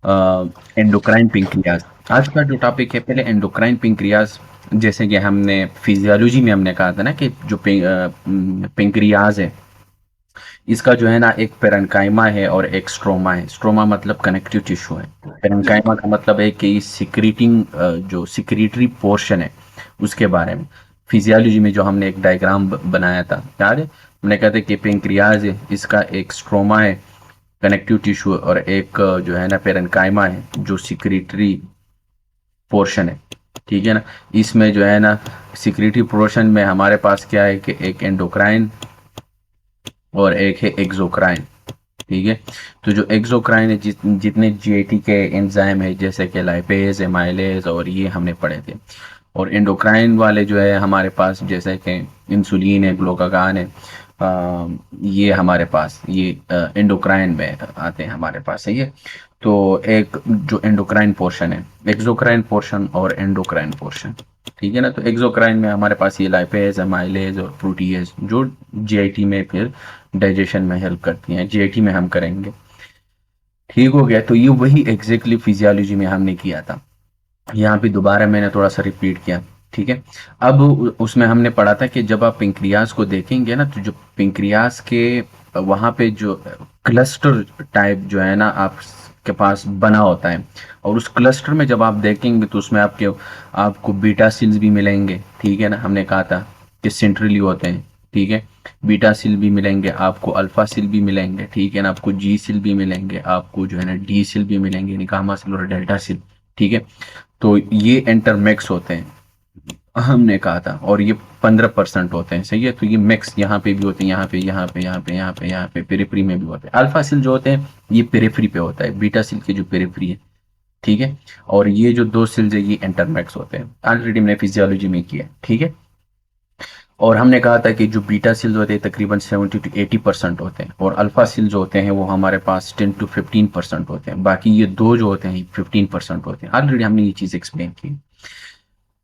Endocrine pancreas. आज का जो टॉपिक है, पहले एंडोक्राइन पेंक्रियाज। जैसे कि हमने फिजियोलॉजी में हमने कहा था ना कि जो पेंक्रियाज है, इसका जो है ना एक पेरेन्काइमा है और एक स्ट्रोमा है। स्ट्रोमा मतलब कनेक्टिव टिश्यू है। पेरेन्काइमा का मतलब है कि सिक्रीटिंग, जो सिक्रीटरी पोर्शन है उसके बारे में। फिजियोलॉजी में जो हमने एक डायग्राम बनाया था, याद है? हमने कहा था कि पेंक्रियाज है, इसका एक स्ट्रोमा है कनेक्टिव टिश्यू, और एक जो है ना पेरेन्काइमा है जो सिक्रीटरी पोर्शन है। ठीक है ना? इसमें जो है ना सिक्रीटरी पोर्शन में हमारे पास क्या है कि एक एंडोक्राइन और एक है एक्सोक्राइन। ठीक है? तो जो एक्सोक्राइन है, जितने जीआईटी के एंजाइम है जैसे कि लाइपेज, एमाइलेज, और ये हमने पढ़े थे। और एंडोक्राइन वाले जो है हमारे पास जैसे कि इंसुलिन है, ग्लूकागान है, ये हमारे पास ये एंडोक्राइन में आते हैं हमारे पास। सही है? तो एक जो एंडोक्राइन पोर्शन है, एक्सोक्राइन पोर्शन और एंडोक्राइन पोर्शन। ठीक है ना? तो एक्सोक्राइन में हमारे पास ये लाइपेज, एमाइलेज और प्रोटीएज जो जीआईटी में फिर डाइजेशन में हेल्प करती हैं। जीआईटी में हम करेंगे। ठीक हो गया? तो ये वही एग्जैक्टली फिजियोलॉजी में हमने किया था। यहाँ पे दोबारा मैंने थोड़ा सा रिपीट किया। ठीक है? अब उसमें हमने पढ़ा था कि जब आप पेंक्रियाज को देखेंगे ना, तो जो पेंक्रियाज के वहां पे जो क्लस्टर टाइप जो है ना आपके पास बना होता है, और उस क्लस्टर में जब आप देखेंगे तो उसमें आपको बीटा सेल्स भी मिलेंगे। ठीक है ना? हमने कहा था कि सेंट्रली होते हैं। ठीक है? बीटा सेल भी मिलेंगे आपको, अल्फा सेल भी मिलेंगे। ठीक है ना? आपको जी सेल भी मिलेंगे, आपको जो है ना डी सेल भी मिलेंगे, यानी गामा सेल और डेल्टा सेल। ठीक है? तो ये इंटरमिक्स होते हैं, हमने कहा था। और ये 15% होते हैं। सही है? तो ये मिक्स यहाँ पे भी होते हैं, यहाँ पे, यहाँ पे, यहाँ पे, यहाँ पे, यहाँ पे पेरिफ्री में भी होते हैं। अल्फा सेल जो होते हैं ये पेरिफ्री पे होता है, बीटा सेल की जो पेरिफ्री है। ठीक है? और ये जो दो सेल्स है ये इंटरमिक्स होते हैं। ऑलरेडी मैंने फिजियोलॉजी में किया। ठीक है? और हमने कहा था कि जो बीटा सेल्स होते हैं तकरीबन 70 to 80% होते हैं, और अल्फा सेल्स जो होते हैं वो हमारे पास 10 to 15% होते हैं। बाकी ये दो जो होते हैं 15% होते हैं। ऑलरेडी हमने ये चीज एक्सप्लेन की।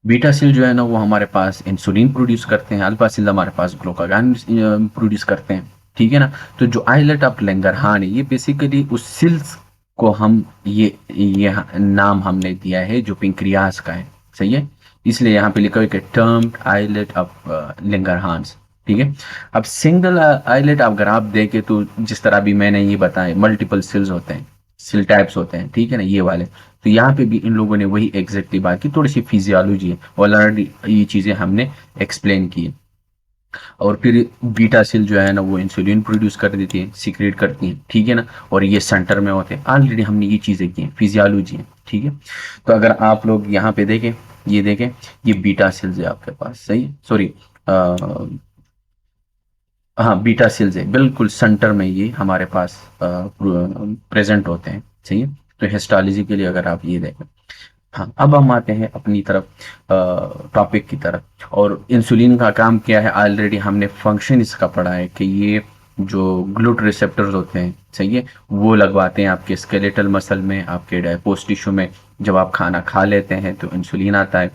बीटा सेल जो है ना वो हमारे पास इंसुलिन प्रोड्यूस करते हैं, अल्फा सेल हमारे पास ग्लूकागॉन प्रोड्यूस करते हैं। ठीक है ना? तो जो आइलेट ऑफ लैंगरहान है, ये बेसिकली उस सेल्स को हम ये नाम हमने दिया है जो पेंक्रियाज का है। सही है? इसलिए यहाँ पे लिखा हुआ है कि टर्म्ड आइलेट ऑफ लैंगरहान्स। ठीक है? अब सिंगल आइलेट अगर आप देखें तो जिस तरह भी मैंने ये बताया, मल्टीपल सेल्स होते हैं, सेल टाइप्स होते हैं। ठीक है ना? ये वाले। तो यहाँ पे भी इन लोगों ने वही एग्जैक्टली बात की, थोड़ी सी फिजियोलॉजी है, ऑलरेडी ये चीजें हमने एक्सप्लेन की है। और फिर बीटा सेल जो है ना वो इंसुलिन प्रोड्यूस कर देती है, सीक्रेट करती है। ठीक है ना? और ये सेंटर में होते हैं। ऑलरेडी हमने ये चीजें की हैं, फिजियोलॉजी है। ठीक है? तो अगर आप लोग यहाँ पे देखें, ये देखें, ये बीटा सेल्स है आपके पास। सही है? सॉरी, हाँ, बीटा सेल्स है, बिल्कुल सेंटर में ये हमारे पास प्रेजेंट होते हैं। सही है? तो हिस्टोलॉजी के लिए अगर आप ये देखें। हाँ, अब हम आते हैं अपनी तरफ, टॉपिक की तरफ। और इंसुलिन का काम क्या है? ऑलरेडी हमने फंक्शन इसका पढ़ा है कि ये जो ग्लूट रिसेप्टर्स होते हैं, सही है, वो लगवाते हैं आपके स्केलेटल मसल में, आपके डायपोस टिश्यू में। जब आप खाना खा लेते हैं तो इंसुलिन आता है।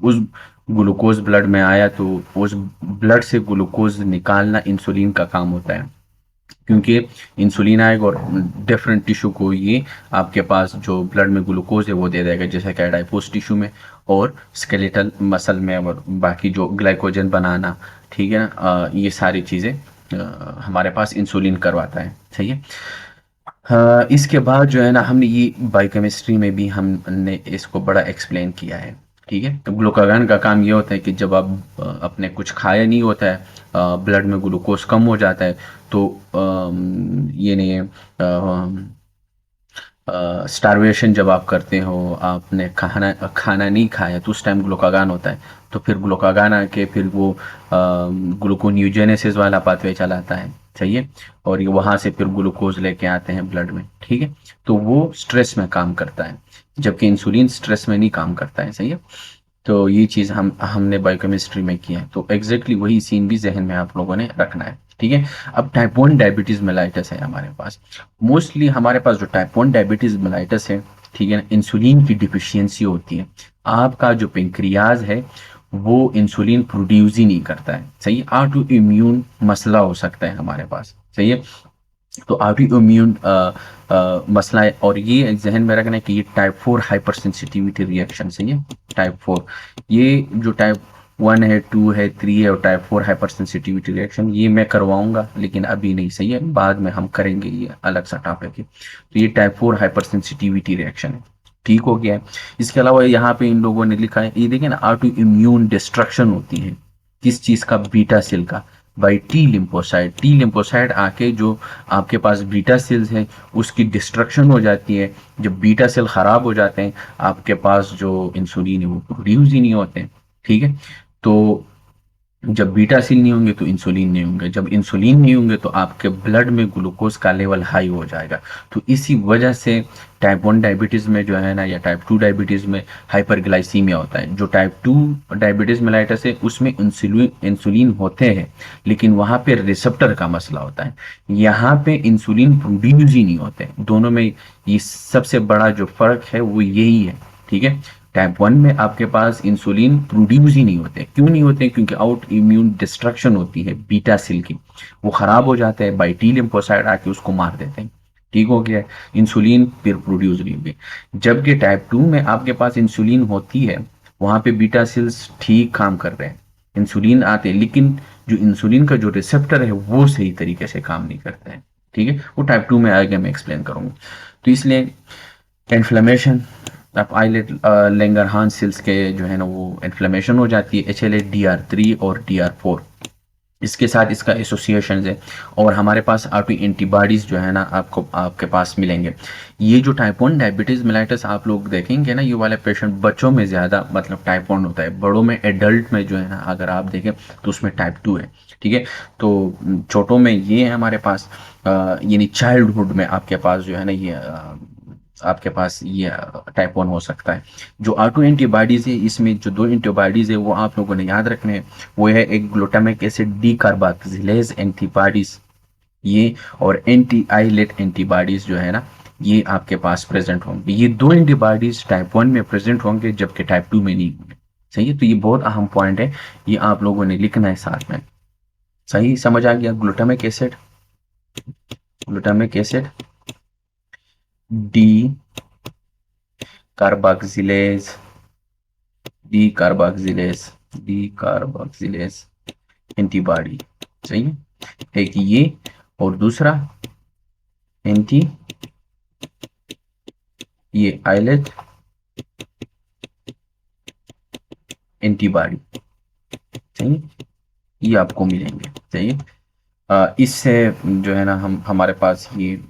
उस ग्लूकोज ब्लड में आया तो उस ब्लड से ग्लूकोज निकालना इंसुलिन का काम होता है। क्योंकि इंसुलिन आएगा और डिफरेंट टिश्यू को ये आपके पास जो ब्लड में ग्लूकोज है वो दे देगा, जैसे कि एडाइपोस टिश्यू में और स्केलेटल मसल में, और बाकी जो ग्लाइकोजन बनाना। ठीक है ना? ये सारी चीज़ें हमारे पास इंसुलिन करवाता है। सही है? इसके बाद जो है ना हमने ये बायोकेमिस्ट्री में भी हमने इसको बड़ा एक्सप्लेन किया है। ठीक है? तो ग्लूकागॉन का काम ये होता है कि जब आप अपने कुछ खाया नहीं होता है, ब्लड में ग्लूकोज कम हो जाता है, तो ये नहीं है, स्टारवेशन जब आप करते हो, आपने खाना खाना नहीं खाया, तो उस टाइम ग्लूकागॉन होता है। तो फिर ग्लूकागॉन आके फिर वो ग्लूकोन्यूजेनेसिस वाला पाथवे चलाता है। सही है? और ये वहां से फिर ग्लूकोज लेके आते हैं ब्लड में। ठीक है? तो वो स्ट्रेस में काम करता है, जबकि इंसुलिन स्ट्रेस में नहीं काम करता है। सही है? तो ये चीज़ हमने बायोकेमिस्ट्री में किया है। तो एग्जैक्टली वही सीन भी जहन में आप लोगों ने रखना है। ठीक है? अब टाइप 1 डायबिटीज मेलाइटस है हमारे पास। मोस्टली हमारे पास जो टाइप 1 डायबिटीज मेलाइटस है, ठीक है ना, इंसुलिन की डिफिशियंसी होती है। आपका जो पेंक्रियाज है वो इंसुलिन प्रोड्यूस ही नहीं करता है। सही है? ऑटो इम्यून मसला हो सकता है हमारे पास। सही है? तो ऑटो इम्यून मसला है, और ये जहन में रखना है कि ये टाइप 4 हाइपर सेंसिटिविटी रिएक्शन से, ये टाइप 4, ये जो टाइप 1 है, 2 है, 3 है, और टाइप 4 हाइपर सेंसिटिविटी रिएक्शन ये मैं करवाऊंगा, लेकिन अभी नहीं, सही है, बाद में हम करेंगे, ये अलग सा टॉपिक है। तो ये टाइप 4 हाइपर सेंसिटिविटी रिएक्शन है, ठीक हो गया है। इसके अलावा यहाँ पे इन लोगों ने लिखा है, ये देखिए ना, ऑटो इम्यून डिस्ट्रक्शन होती है किस चीज का, बीटा सेल का, by T lymphocyte. T lymphocyte आके जो आपके पास बीटा सेल्स हैं उसकी डिस्ट्रक्शन हो जाती है। जब बीटा सेल खराब हो जाते हैं, आपके पास जो इंसुलिन है वो प्रोड्यूस ही नहीं होते हैं, ठीक है। तो जब बीटा सेल नहीं होंगे तो इंसुलिन नहीं होंगे, जब इंसुलिन नहीं होंगे तो आपके ब्लड में ग्लूकोज का लेवल हाई हो जाएगा। तो इसी वजह से टाइप 1 डायबिटीज़ में जो है ना, या टाइप 2 डायबिटीज़ में हाइपरग्लाइसीमिया होता है। जो टाइप 2 डायबिटीज़ मेलाइटस है उसमें इंसुलिन इंसुलिन होते हैं, लेकिन वहाँ पे रिसेप्टर का मसला होता है, यहाँ पे इंसुलिन प्रोड्यूस ही नहीं होते। दोनों में ये सबसे बड़ा जो फर्क है वो यही है, ठीक है। टाइप 1 में आपके पास इंसुलिन प्रोड्यूस ही नहीं होते, क्यों नहीं होते, क्योंकि आउट इम्यून डिस्ट्रक्शन होती है बीटा सेल की, वो खराब हो जाते हैं, बाई टी लिम्फोसाइट आके उसको मार देते हैं, ठीक हो गया। इंसुलिन फिर प्रोड्यूस नहीं होगी। जबकि टाइप 2 में आपके पास इंसुलिन होती है, वहां पे बीटा सेल्स ठीक काम कर रहे हैं, इंसुलिन आते हैं, लेकिन जो इंसुलिन का जो रिसेप्टर है वो सही तरीके से काम नहीं करता है, ठीक है। वो टाइप 2 में आगे मैं एक्सप्लेन करूंगा। तो इसलिए इन्फ्लेमेशन, आप आईलेट लेंगरहांस सेल्स के जो है ना वो इन्फ्लेमेशन हो जाती है, HLA-DR3 और DR4, इसके साथ इसका एसोसिएशन है। और हमारे पास ऑटो एंटीबॉडीज जो है ना आपको आपके पास मिलेंगे। ये जो टाइप 1 डायबिटीज मेलाइटस आप लोग देखेंगे ना, ये वाले पेशेंट बच्चों में ज़्यादा मतलब टाइप 1 होता है, बड़ों में एडल्ट में जो है ना अगर आप देखें तो उसमें टाइप 2 है, ठीक है। तो छोटों में ये है हमारे पास, यानी चाइल्डहुड में आपके पास जो है ना ये आपके पास ये टाइप 1 हो सकता है। जो ऑटो एंटीबॉडीज है, इसमें जो दो एंटीबॉडीज है वो आप लोगों ने याद रखने हैं। वो है एक glutamic acid D carboxylase antibodies, ये, और एंटी आइलेट एंटीबॉडीज जो है ना ये आपके पास प्रेजेंट होंगे। ये दो एंटीबॉडीज टाइप 1 में प्रेजेंट होंगे, जबकि टाइप 2 में नहीं होंगे, सही है। तो ये बहुत अहम पॉइंट है, ये आप लोगों ने लिखना है साथ में, सही समझ आ गया। Glutamic acid, glutamic acid D carboxylase, D carboxylase, D carboxylase antibody, सही है। एक ये, और दूसरा एंटी, ये आइलेट एंटीबॉडी, सही है। ये आपको मिलेंगे, सही है। इससे जो है ना हम हमारे पास ये,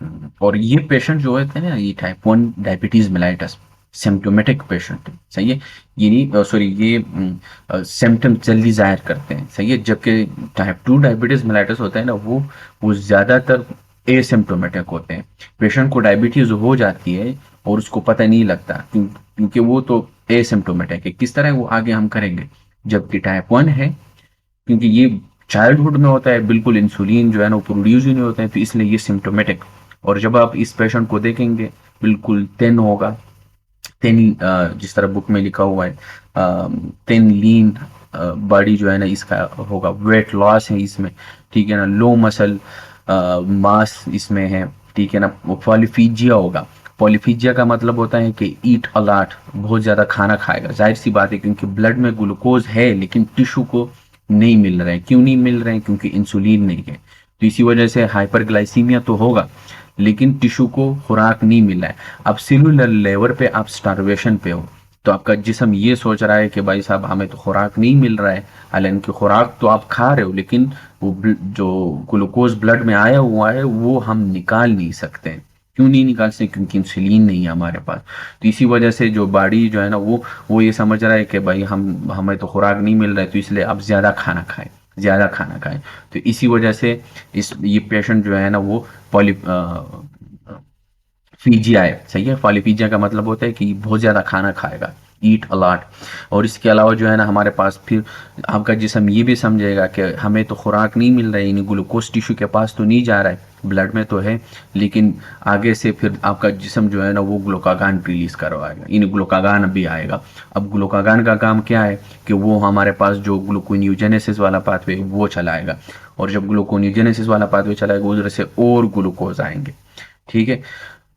और ये पेशेंट जो होते हैं ना, ये type 1 diabetes mellitus symptomatic patient, सही है। ये नहीं, सॉरी, ये सिम्टम जल्दी जाहिर करते हैं, सही है। जबकि टाइप 2 डायबिटीज मेलाइटस होता है ना, वो ज़्यादातर एसिम्टोमेटिक होते हैं। पेशेंट को डायबिटीज हो जाती है और उसको पता नहीं लगता, क्योंकि वो तो एसिम्टोमेटिक है। किस तरह वो आगे हम करेंगे। जबकि टाइप 1 है, क्योंकि ये चाइल्डहुड में होता है, बिल्कुल इंसुलिन जो है ना वो प्रोड्यूस ही नहीं होता है, तो इसलिए ये सिम्टोमेटिक। और जब आप इस पेशेंट को देखेंगे, बिल्कुल थिन होगा, थिन, जिस तरह बुक में लिखा हुआ है, थिन लीन बॉडी जो है ना इसका होगा, वेट लॉस है इसमें, ठीक है ना, लो मसल मास इसमें है, ठीक है ना। वो पॉलीफीजिया होगा। पॉलीफीजिया का मतलब होता है कि ईट अलाट, बहुत ज़्यादा खाना खाएगा, जाहिर सी बात है, क्योंकि ब्लड में ग्लूकोज है लेकिन टिश्यू को नहीं मिल रहे हैं। क्यों नहीं मिल रहे हैं, क्योंकि इंसुलिन नहीं है। तो इसी वजह से हाइपरग्लाइसीमिया तो होगा, लेकिन टिश्यू को खुराक नहीं मिल रहा है। अब सेलुलर लेवल पे आप स्टार्वेशन पे हो, तो आपका जिस्म ये सोच रहा है कि भाई साहब हमें तो खुराक नहीं मिल रहा है, हालांकि खुराक तो आप खा रहे हो, लेकिन वो जो ग्लूकोज ब्लड में आया हुआ है वो हम निकाल नहीं सकते हैं। क्यों नहीं निकाल सकते, क्योंकि इंसुलिन नहीं है हमारे पास। तो इसी वजह से जो बॉडी जो है ना वो ये समझ रहा है कि भाई हमें तो खुराक नहीं मिल रहा है, तो इसलिए आप ज़्यादा खाना खाएं, ज़्यादा खाना खाएं। तो इसी वजह से ये पेशेंट जो है ना वो पॉली फीजिया है, सही है। पॉलीफीजिया का मतलब होता है कि बहुत ज़्यादा खाना खाएगा, ईट अलाट। और इसके अलावा जो है ना हमारे पास फिर आपका जिस्म ये भी समझेगा कि हमें तो खुराक नहीं मिल रही, यानी ग्लूकोज टिश्यू के पास तो नहीं जा रहा है, ब्लड में तो है, लेकिन आगे से फिर आपका जिस्म जो है ना वो ग्लूकागान रिलीज करवाएगा, यानी ग्लूकागान भी आएगा। अब ग्लूकागान का काम क्या है कि वो हमारे पास जो ग्लूकोन्यूजेनेसिस वाला पाथवे वो चलाएगा, और जब ग्लूकोन्यूजेनेसिस वाला पाथवे चलाएगा उधर से और ग्लूकोज आएंगे, ठीक है।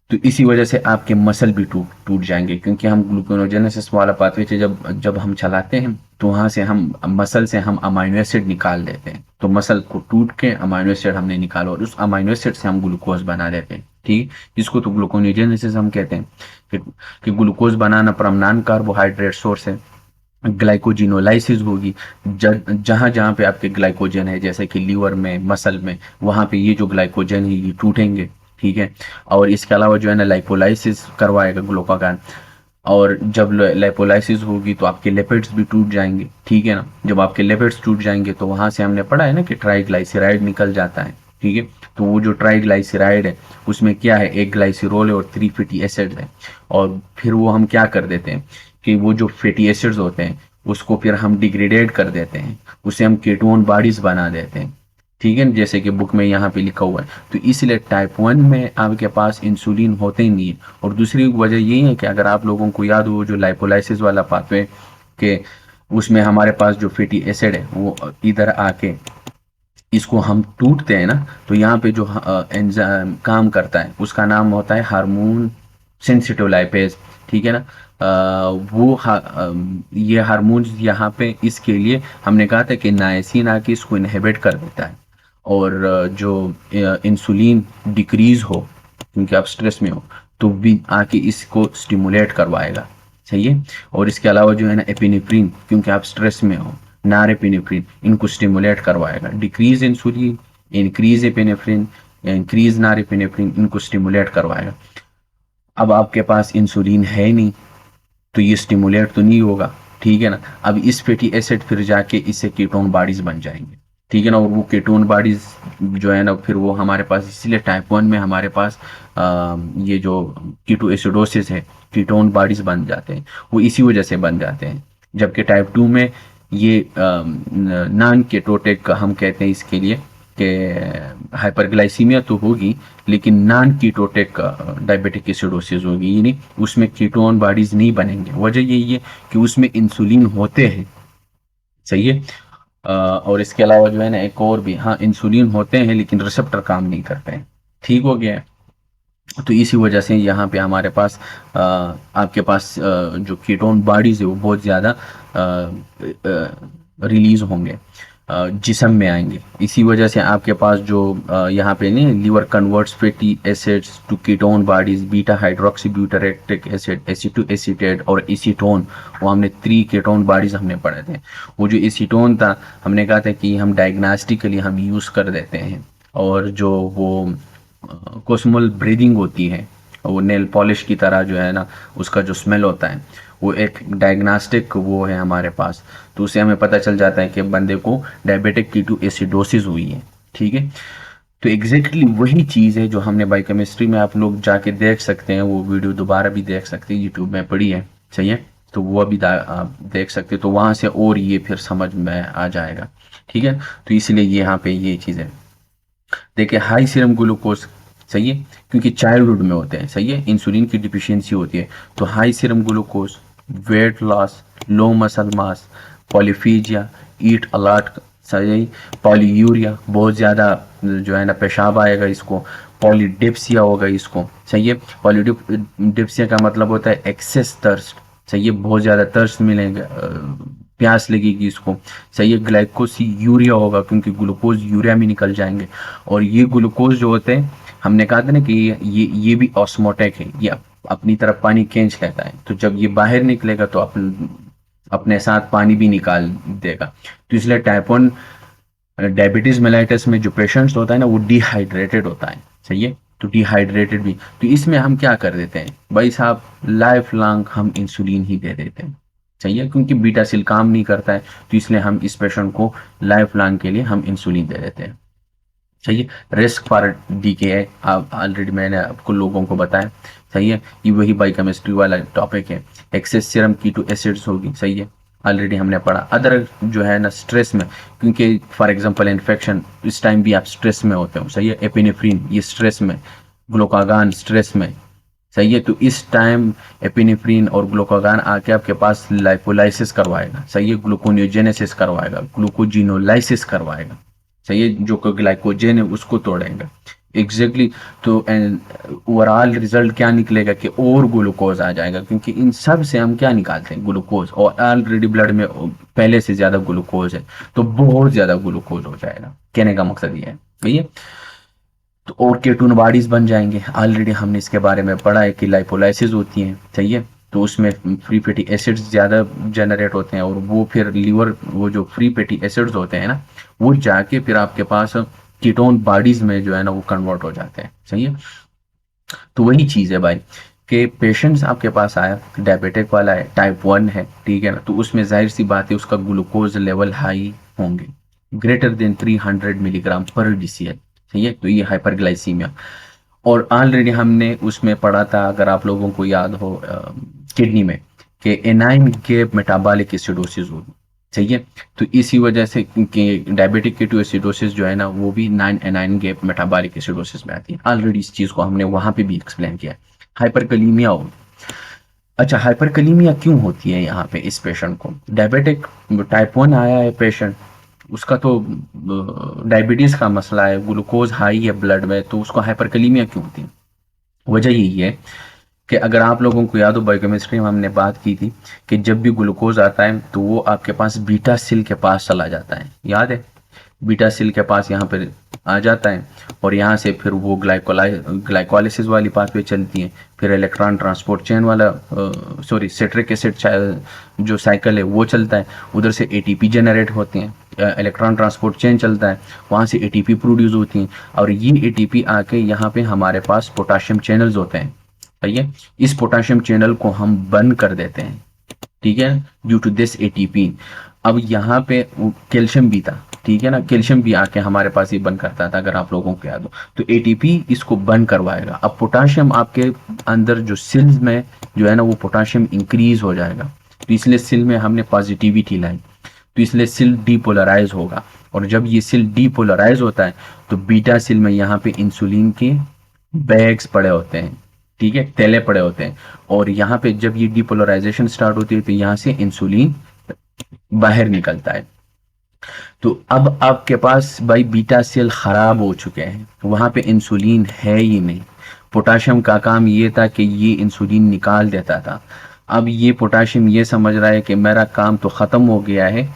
तो इसी वजह से आपके मसल भी टूट टूट जाएंगे, क्योंकि हम ग्लूकोनोजेनेसिस वाला पाथवे से जब जब हम चलाते हैं तो वहां से हम मसल से हम अमाइनो एसिड निकाल देते हैं, तो मसल को टूट के अमाइनो एसिड हमने निकाला और उस अमाइनो एसिड से हम ग्लूकोज बना देते हैं, ठीक। जिसको तो ग्लूकोनोजेनेसिस हम कहते हैं कि ग्लूकोज बनाना प्रमनान कार्बोहाइड्रेट सोर्स है। ग्लाइकोजिनोलाइसिस होगी, जहां जहां पे आपके ग्लाइकोजन है, जैसे कि लीवर में, मसल में, वहां पे ये जो ग्लाइकोजन है ये टूटेंगे, ठीक है। और इसके अलावा जो है ना लाइपोलाइसिस करवाएगा ग्लूकागान, और जब लाइपोलाइसिस होगी तो आपके लिपिड्स भी टूट जाएंगे, ठीक है ना। जब आपके लिपिड्स टूट जाएंगे तो वहां से हमने पढ़ा है ना कि ट्राइग्लाइसराइड निकल जाता है, ठीक है। तो वो जो ट्राइग्लाइसराइड है उसमें क्या है, एक ग्लाइसिरोल है और 3 फैटी एसिड है, और फिर वो हम क्या कर देते हैं कि वो जो फैटी एसिड्स होते हैं उसको फिर हम डिग्रेडेट कर देते हैं, उसे हम कीटोन बॉडीज बना देते हैं, ठीक है, जैसे कि बुक में यहाँ पे लिखा हुआ है। तो इसलिए टाइप 1 में आपके पास इंसुलिन होते ही नहीं है। और दूसरी वजह यही है कि अगर आप लोगों को याद हो जो लाइपोलाइसिस वाला पाथवे के उसमें हमारे पास जो फैटी एसिड है वो इधर आके इसको हम टूटते हैं ना, तो यहाँ पे जो एंजाइम काम करता है उसका नाम होता है हार्मोन सेंसिटिव लाइपेज, ठीक है ना। ये हार्मोन्स यहाँ पे इसके लिए हमने कहा था कि नायसिन आके इसको इनहिबिट कर देता है, और जो इंसुलिन डिक्रीज हो क्योंकि आप स्ट्रेस में हो तो भी आके इसको स्टिमुलेट करवाएगा, सही है। और इसके अलावा जो है ना एपिनेफ्रिन, क्योंकि आप स्ट्रेस में हो, नारेपिनेफ्रिन इनको स्टिमुलेट करवाएगा। Decrease insulin, increase epinephrine, increase norepinephrine इनको स्टिमुलेट करवाएगा। अब आपके पास इंसुलिन है नहीं तो ये स्टिमुलेट तो नहीं होगा, ठीक है ना। अब इस फैटी एसिड फिर जाके इससे कीटोन बॉडीज बन जाएंगे, ठीक है ना। और वो कीटोन बॉडीज जो है ना फिर वो हमारे पास, इसीलिए टाइप 1 में हमारे पास ये जो कीटो एसिडोसिस है, कीटोन बॉडीज बन जाते हैं, वो इसी वजह से बन जाते हैं। जबकि टाइप 2 में ये नॉन कीटोटिक हम कहते हैं इसके लिए कि हाइपरग्लाइसीमिया तो होगी लेकिन नॉन कीटोटिक डायबिटिक एसिडोसिस होगी, यानी उसमें कीटोन बॉडीज नहीं बनेंगे। वजह यही है कि उसमें इंसुलिन होते हैं, सही है। और इसके अलावा जो है ना एक और भी, हाँ इंसुलिन होते हैं लेकिन रिसेप्टर काम नहीं करते हैं, ठीक हो गया है। तो इसी वजह से यहाँ पे हमारे पास आपके पास जो कीटोन बॉडीज है वो बहुत ज़्यादा रिलीज होंगे, जिस्म में आएंगे। इसी वजह से आपके पास जो यहाँ पे नहीं, liver converts fatty acids to ketone bodies, beta hydroxy butyric acid, acetoacetate और एसीटोन, वो हमने 3 कीटोन बॉडीज हमने पढ़े थे। वो जो एसीटोन था हमने कहा था कि हम डायग्नोस्टिकली हम यूज़ कर देते हैं, और जो वो कोस्मल ब्रीदिंग होती है, वो नेल पॉलिश की तरह जो है ना उसका जो स्मेल होता है वो एक डायग्नोस्टिक वो है हमारे पास, तो उससे हमें पता चल जाता है कि बंदे को डायबिटिक कीटो एसिडोसिस हुई है, ठीक है। तो एग्जैक्टली वही चीज़ है जो हमने बायोकेमिस्ट्री में, आप लोग जाके देख सकते हैं, वो वीडियो दोबारा भी देख सकते हैं, यूट्यूब में पड़ी है, सही है। तो वो अभी आप देख सकते हैं, तो वहाँ से और ये फिर समझ में आ जाएगा, ठीक है। तो इसलिए यहाँ पे ये चीज़ है। देखिए हाई सीरम ग्लूकोज, सही है, क्योंकि चाइल्डहुड में होते हैं, सही है, इंसुलिन की डिफिशियंसी होती है। तो high serum glucose, weight loss, low muscle mass, polyphagia, eat a lot, सही, पॉलीयूरिया, बहुत ज़्यादा जो है ना पेशाब आएगा इसको, पॉलीडिप्सिया होगा इसको, सही है। पॉलीडिप्सिया का मतलब होता है एक्सेस थर्स्ट, सही है, बहुत ज़्यादा थर्स्ट मिलेगा, प्यास लगेगी इसको, सही है। ग्लाइकोसी यूरिया होगा क्योंकि ग्लूकोज यूरिया में निकल जाएंगे, और ये ग्लूकोज जो होते हैं हमने कहा था ना कि ये भी ऑस्मोटिक है, ये अपनी तरफ पानी खींच लेता है, तो जब ये बाहर निकलेगा तो अपने साथ पानी भी निकाल देगा। तो इसलिए टाइप 1 डायबिटीज मेलाइटिस में जो पेशेंट्स होता है ना वो डिहाइड्रेटेड होता है, सही है। तो डिहाइड्रेटेड भी, तो इसमें हम क्या कर देते हैं भाई साहब, लाइफ लॉन्ग हम इंसुलिन ही दे देते हैं, सही है, क्योंकि बीटा सेल काम नहीं करता है, तो इसलिए हम इस पेशेंट को लाइफ लॉन्ग के लिए हम इंसुलिन दे देते हैं, सही है। रिस्क फॉर डीके है, आप ऑलरेडी मैंने आपको लोगों को बताया सही है, ये वही बायोकेमिस्ट्री वाला टॉपिक है। एक्सेस सीरम कीटो एसिड्स होगी, सही है, ऑलरेडी हमने पढ़ा। अदर जो है ना स्ट्रेस में, क्योंकि फॉर एग्जांपल इन्फेक्शन, इस टाइम भी आप स्ट्रेस में होते हो, सही है, एपिनेफ्रिन ये स्ट्रेस में, ग्लूकागान स्ट्रेस में, सही है, तो इस टाइम एपिनेफ्रिन और ग्लूकागान आके आपके पास लाइपोलाइसिस करवाएगा, सही है, ग्लूकोनियोजेनेसिस करवाएगा, ग्लूकोजिनोलाइसिस करवाएगा, सही है, जो ग्लाइकोजन है उसको तोड़ेगा, एग्जैक्टली। तो ओवरऑल रिजल्ट क्या निकलेगा कि और ग्लूकोज आ जाएगा, क्योंकि इन सब से हम क्या निकालते हैं, ग्लूकोज, और ऑलरेडी ब्लड में पहले से ज्यादा ग्लूकोज है, तो बहुत ज्यादा ग्लूकोज हो जाएगा, कहने का मकसद ये है, सही है। तो और केटून बॉडीज बन जाएंगे, ऑलरेडी हमने इसके बारे में पढ़ा है कि लाइपोलाइसिस होती है, सही है, तो उसमें फ्री फैटी एसिड्स ज़्यादा जनरेट होते हैं, और वो फिर लीवर, वो जो फ्री फैटी एसिड्स होते हैं ना, वो जाके फिर आपके पास कीटोन बॉडीज में जो है ना वो कन्वर्ट हो जाते हैं, सही है। तो वही चीज़ है भाई कि पेशेंट्स आपके पास आया, डायबिटिक वाला है, टाइप 1 है, ठीक है ना, तो उसमें जाहिर सी बात है उसका ग्लूकोज लेवल हाई होंगे, ग्रेटर देन 300 मिलीग्राम पर DCL, सही है, तो ये हाइपरग्लाइसीमिया। और ऑलरेडी हमने उसमें पढ़ा था, अगर आप लोगों को याद हो, किडनी में, कि एनाइन गैप मेटाबॉलिक एसिडोसिस होगी, सही है, तो इसी वजह से कि डायबिटिक केटोएसिडोसिस जो है ना वो भी 9 एनाइन गैप मेटाबॉलिक एसिडोसिस में आती है, ऑलरेडी इस चीज़ को हमने वहां पे भी एक्सप्लेन किया है। हाइपरकलीमिया होगी। अच्छा, हाइपरकलीमिया क्यों होती है यहाँ पे इस पेशेंट को, डायबिटिक टाइप 1 आया है पेशेंट, उसका तो डायबिटीज का मसला है, ग्लूकोज हाई है ब्लड में, तो उसको हाइपरकलीमिया क्यों होती है। वजह यही है कि अगर आप लोगों को याद हो, बायोकेमिस्ट्री में हमने बात की थी कि जब भी ग्लूकोज आता है तो वो आपके पास बीटा सेल के पास चला जाता है, याद है, बीटा सेल के पास यहाँ पर आ जाता है, और यहाँ से फिर वो ग्लाइकोलाइसिस वाली पाथवे चलती है, फिर इलेक्ट्रॉन ट्रांसपोर्ट चेन वाला सॉरी सिट्रिक एसिड जो साइकिल है वो चलता है, उधर से एटीपी जनरेट होते हैं, इलेक्ट्रॉन ट्रांसपोर्ट चेन चलता है, वहाँ से एटीपी प्रोड्यूस होती हैं, और ये एटीपी आके यहाँ पे हमारे पास पोटाशियम चैनल्स होते हैं, सही है, इस पोटाशियम चैनल को हम बंद कर देते हैं, ठीक है, ड्यू टू दिस एटीपी। अब यहाँ पे कैल्शियम भी था, ठीक है ना, कैल्शियम भी आके हमारे पास ये बंद करता था, अगर आप लोगों को याद हो, तो एटीपी इसको बंद करवाएगा। अब पोटाशियम आपके अंदर जो सेल्स में जो है ना वो पोटाशियम इंक्रीज हो जाएगा, तो इसलिए सेल में हमने पॉजिटिविटी लाई, तो इसलिए सेल डीपोलराइज होगा, और जब ये सेल डीपोलराइज होता है तो बीटा सेल में यहाँ पे इंसुलिन के बैग्स पड़े होते हैं, ठीक है, तेले पड़े होते हैं, और यहाँ पे जब ये डीपोलराइजेशन स्टार्ट होती है तो यहाँ से इंसुलिन बाहर निकलता है। तो अब आपके पास भाई बीटा सेल खराब हो चुके हैं, वहां पे इंसुलिन है ही नहीं, पोटाशियम का काम ये था कि ये इंसुलिन निकाल देता था, अब ये पोटाशियम ये समझ रहा है कि मेरा काम तो खत्म हो गया है,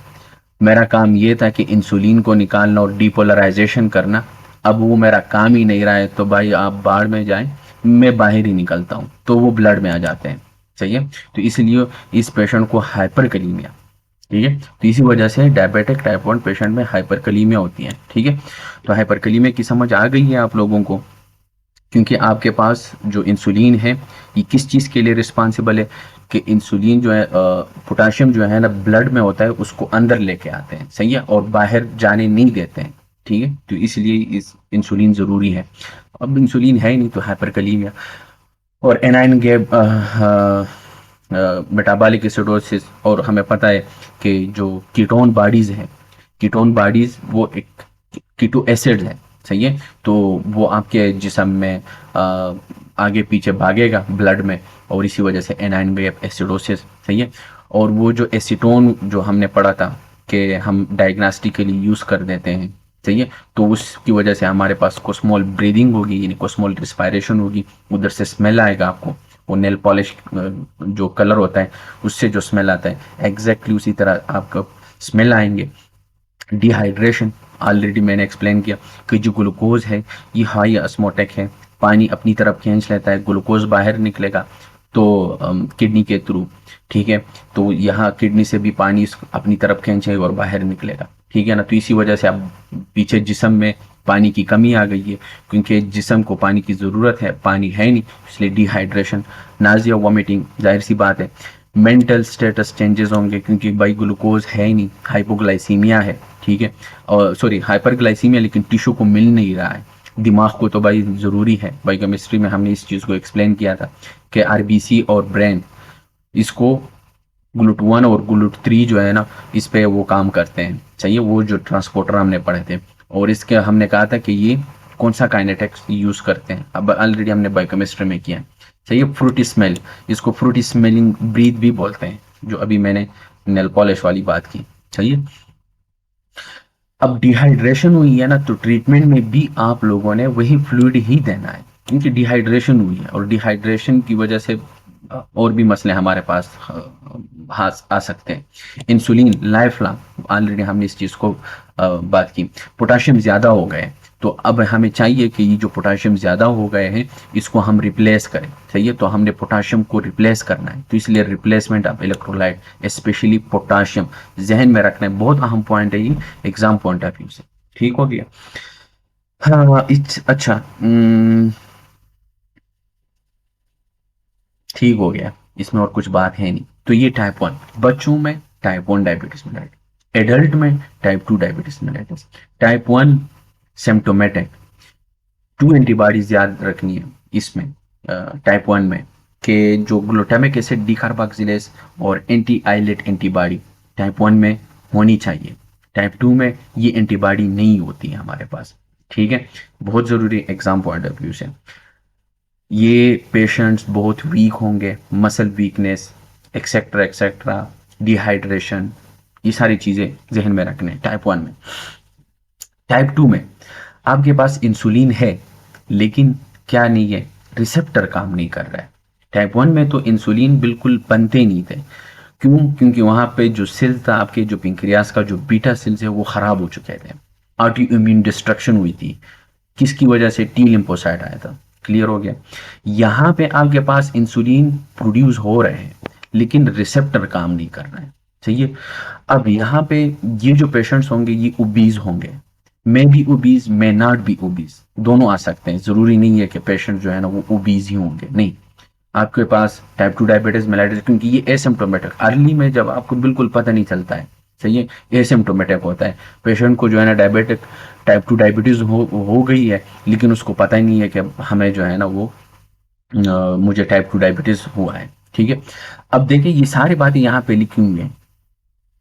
मेरा काम ये था कि इंसुलिन को निकालना और डीपोलराइजेशन करना, अब वो मेरा काम ही नहीं रहा है, तो भाई आप बाढ़ में जाएं, मैं बाहर ही निकलता हूँ, तो वो ब्लड में आ जाते हैं, सही है, तो इसलिए इस पेशेंट को हाइपरकलीमिया, ठीक है, तो इसी वजह से डायबिटिक टाइप 1 पेशेंट में हाइपरकलीमिया होती है, ठीक है। तो हाइपरकलीमिया की समझ आ गई है आप लोगों को, क्योंकि आपके पास जो इंसुलिन है ये किस चीज़ के लिए रिस्पॉन्सिबल है, कि इंसुलिन जो है पोटाशियम जो है ना ब्लड में होता है उसको अंदर लेके आते हैं, सही है, और बाहर जाने नहीं देते हैं, ठीक है, तो इसलिए इस इंसुलिन ज़रूरी है। अब इंसुलिन है ही नहीं तो हाइपरकलीमिया। और एनाइन गैप मेटाबॉलिक एसिडोसिस, और हमें पता है कि जो कीटोन बॉडीज है, कीटोन बॉडीज वो एक कीटो एसिड है, सही है, तो वो आपके जिस्म में आगे पीछे भागेगा ब्लड में, और इसी वजह से एनाइन गैप एसिडोसिस, सही है। और वो जो एसीटोन जो हमने पढ़ा था कि हम डायग्नोस्टिक के लिए यूज़ कर देते हैं, सही है, तो उसकी वजह से हमारे पास कोस्मोल ब्रीदिंग होगी, यानी कोस्मोल रिस्पायरेशन होगी, उधर से स्मेल आएगा आपको, वो नेल पॉलिश जो कलर होता है उससे जो स्मेल आता है एग्जैक्टली उसी तरह आपका स्मेल आएंगे। डिहाइड्रेशन, ऑलरेडी मैंने एक्सप्लेन किया कि जो ग्लूकोज है ये हाई ऑस्मोटिक है, पानी अपनी तरफ खींच लेता है, ग्लूकोज बाहर निकलेगा तो किडनी के थ्रू, ठीक है, तो यहाँ किडनी से भी पानी अपनी तरफ खींचेगा और बाहर निकलेगा, ठीक है ना, तो इसी वजह से अब पीछे जिस्म में पानी की कमी आ गई है, क्योंकि जिस्म को पानी की ज़रूरत है, पानी है नहीं, इसलिए डिहाइड्रेशन, नाजिया, वॉमिटिंग, जाहिर सी बात है। मेंटल स्टेटस चेंजेस होंगे, क्योंकि भाई ग्लूकोज है ही नहीं, हाइपोग्लाइसीमिया है, ठीक है, और सॉरी हाइपरग्लाइसीमिया, लेकिन टिश्यू को मिल नहीं रहा है, दिमाग को तो भाई ज़रूरी है, बायोकेमिस्ट्री में हमने इस चीज़ को एक्सप्लेन किया था कि आरबीसी और ब्रेन, इसको GLUT1 और GLUT3 जो है ना, इस पे वो काम करते हैं। चाहिए वो जो ट्रांसपोर्टर हमने पढ़े थे, और इसके हमने कहा था कि ये कौन सा काइनेटिक्स यूज़ करते हैं, अब ऑलरेडी हमने बायोकेमिस्ट्री में किया है। चाहिए फ्रूटी स्मेल, इसको फ्रूटी स्मेलिंग ब्रीथ भी बोलते हैं, जो अभी मैंने नेल पॉलिश वाली बात की। चाहिए अब डिहाइड्रेशन हुई है ना, तो ट्रीटमेंट में भी आप लोगों ने वही फ्लूइड ही देना है, क्योंकि डिहाइड्रेशन हुई है, और डिहाइड्रेशन की वजह से और भी मसले हमारे पास आ सकते हैं। इंसुलिन लाइफ लॉन्ग, ऑलरेडी हमने इस चीज़ को बात की। पोटाशियम ज़्यादा हो गए, तो अब हमें चाहिए कि ये जो पोटाशियम ज़्यादा हो गए हैं, इसको हम रिप्लेस करें। चाहिए तो हमने पोटाशियम को रिप्लेस करना है, तो इसलिए replacement of electrolyte specially potassium जहन में रखना है, बहुत अहम पॉइंट है ये एग्जाम पॉइंट ऑफ व्यू से। ठीक हो गया? हाँ अच्छा, ठीक हो गया, इसमें और कुछ बात है नहीं। तो ये टाइप 1 बच्चों में, टाइप 1 डायबिटीज मेलाइटिस, एडल्ट में type 2 diabetes mellitus. Type 1 symptomatic, 2 antibodies याद रखनी है इसमें, टाइप 1 में, कि जो ग्लूटामिक एसिड डीकार्बोक्सिलेज और एंटी आइलेट एंटीबॉडी टाइप 1 में होनी चाहिए। टाइप 2 में ये एंटीबॉडी नहीं होती है हमारे पास। ठीक है, बहुत ज़रूरी एग्जाम पॉइंट ऑफ व्यू से। ये पेशेंट्स बहुत वीक होंगे, muscle weakness etcetera etcetera, dehydration, ये सारी चीज़ें जहन में रखने टाइप 1 में। टाइप 2 में आपके पास इंसुलिन है, लेकिन क्या नहीं है, रिसेप्टर काम नहीं कर रहा है। टाइप 1 में तो इंसुलिन बिल्कुल बनते नहीं थे। क्यों? क्योंकि वहां पे जो सेल था आपके, जो पिंक्रियास का जो बीटा सेल्स है, वो खराब हो चुके थे, ऑटो इम्यून डिस्ट्रक्शन हुई थी। किसकी वजह से? टी लिम्फोसाइट आया था। क्लियर हो गया? यहाँ पे आपके पास इंसुलिन प्रोड्यूस हो रहे हैं, लेकिन रिसेप्टर काम नहीं कर रहे हैं। चाहिए अब यहाँ पे ये जो पेशेंट्स होंगे, ये ओबीज होंगे, may be obese, may not be obese, दोनों आ सकते हैं। जरूरी नहीं है कि पेशेंट जो है ना वो ओबीज ही होंगे, नहीं। आपके पास टाइप 2 डायबिटीज मेलाइटिस, क्योंकि ये एसिम्प्टोमेटिक, अर्ली में जब आपको बिल्कुल पता नहीं चलता है, सही है, एसिम्प्टोमेटिक होता है। पेशेंट को जो है ना डायबिटिक टाइप 2 डायबिटीज हो गई है, लेकिन उसको पता ही नहीं है कि हमें जो है ना वो मुझे टाइप 2 डायबिटीज हुआ है। ठीक है, अब देखिए ये सारी बातें यहाँ पे लिखी हुई हैं।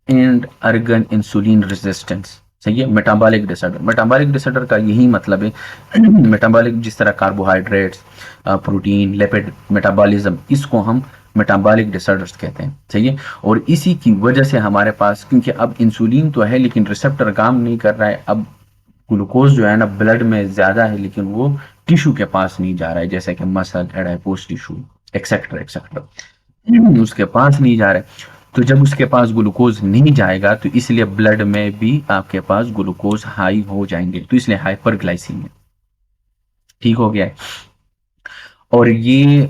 एंड अर्गन इंसुलिन रेजिस्टेंस, सही है, मेटाबॉलिक डिसऑर्डर। मेटाबॉलिक डिसऑर्डर का यही मतलब है मेटाबॉलिक, जिस तरह कार्बोहाइड्रेट्स, प्रोटीन, लिपिड मेटाबॉलिज्म, इसको हम मेटाबॉलिक डिसऑर्डर्स कहते हैं। सही है, और इसी की वजह से हमारे पास, क्योंकि अब इंसुलिन तो है लेकिन रिसेप्टर काम नहीं कर रहा है, अब ग्लूकोज जो है ना ब्लड में ज्यादा है, लेकिन वो टिश्यू के पास नहीं जा रहा है, जैसे कि मसल, एडाइपोस टिश्यू, एक्सेट्रा एक्सेट्रा, उसके पास नहीं जा रहा है। तो जब उसके पास ग्लूकोज नहीं जाएगा, तो इसलिए ब्लड में भी आपके पास ग्लूकोज हाई हो जाएंगे, तो इसलिए हाइपरग्लाइसीमिया। ठीक हो गया है? और ये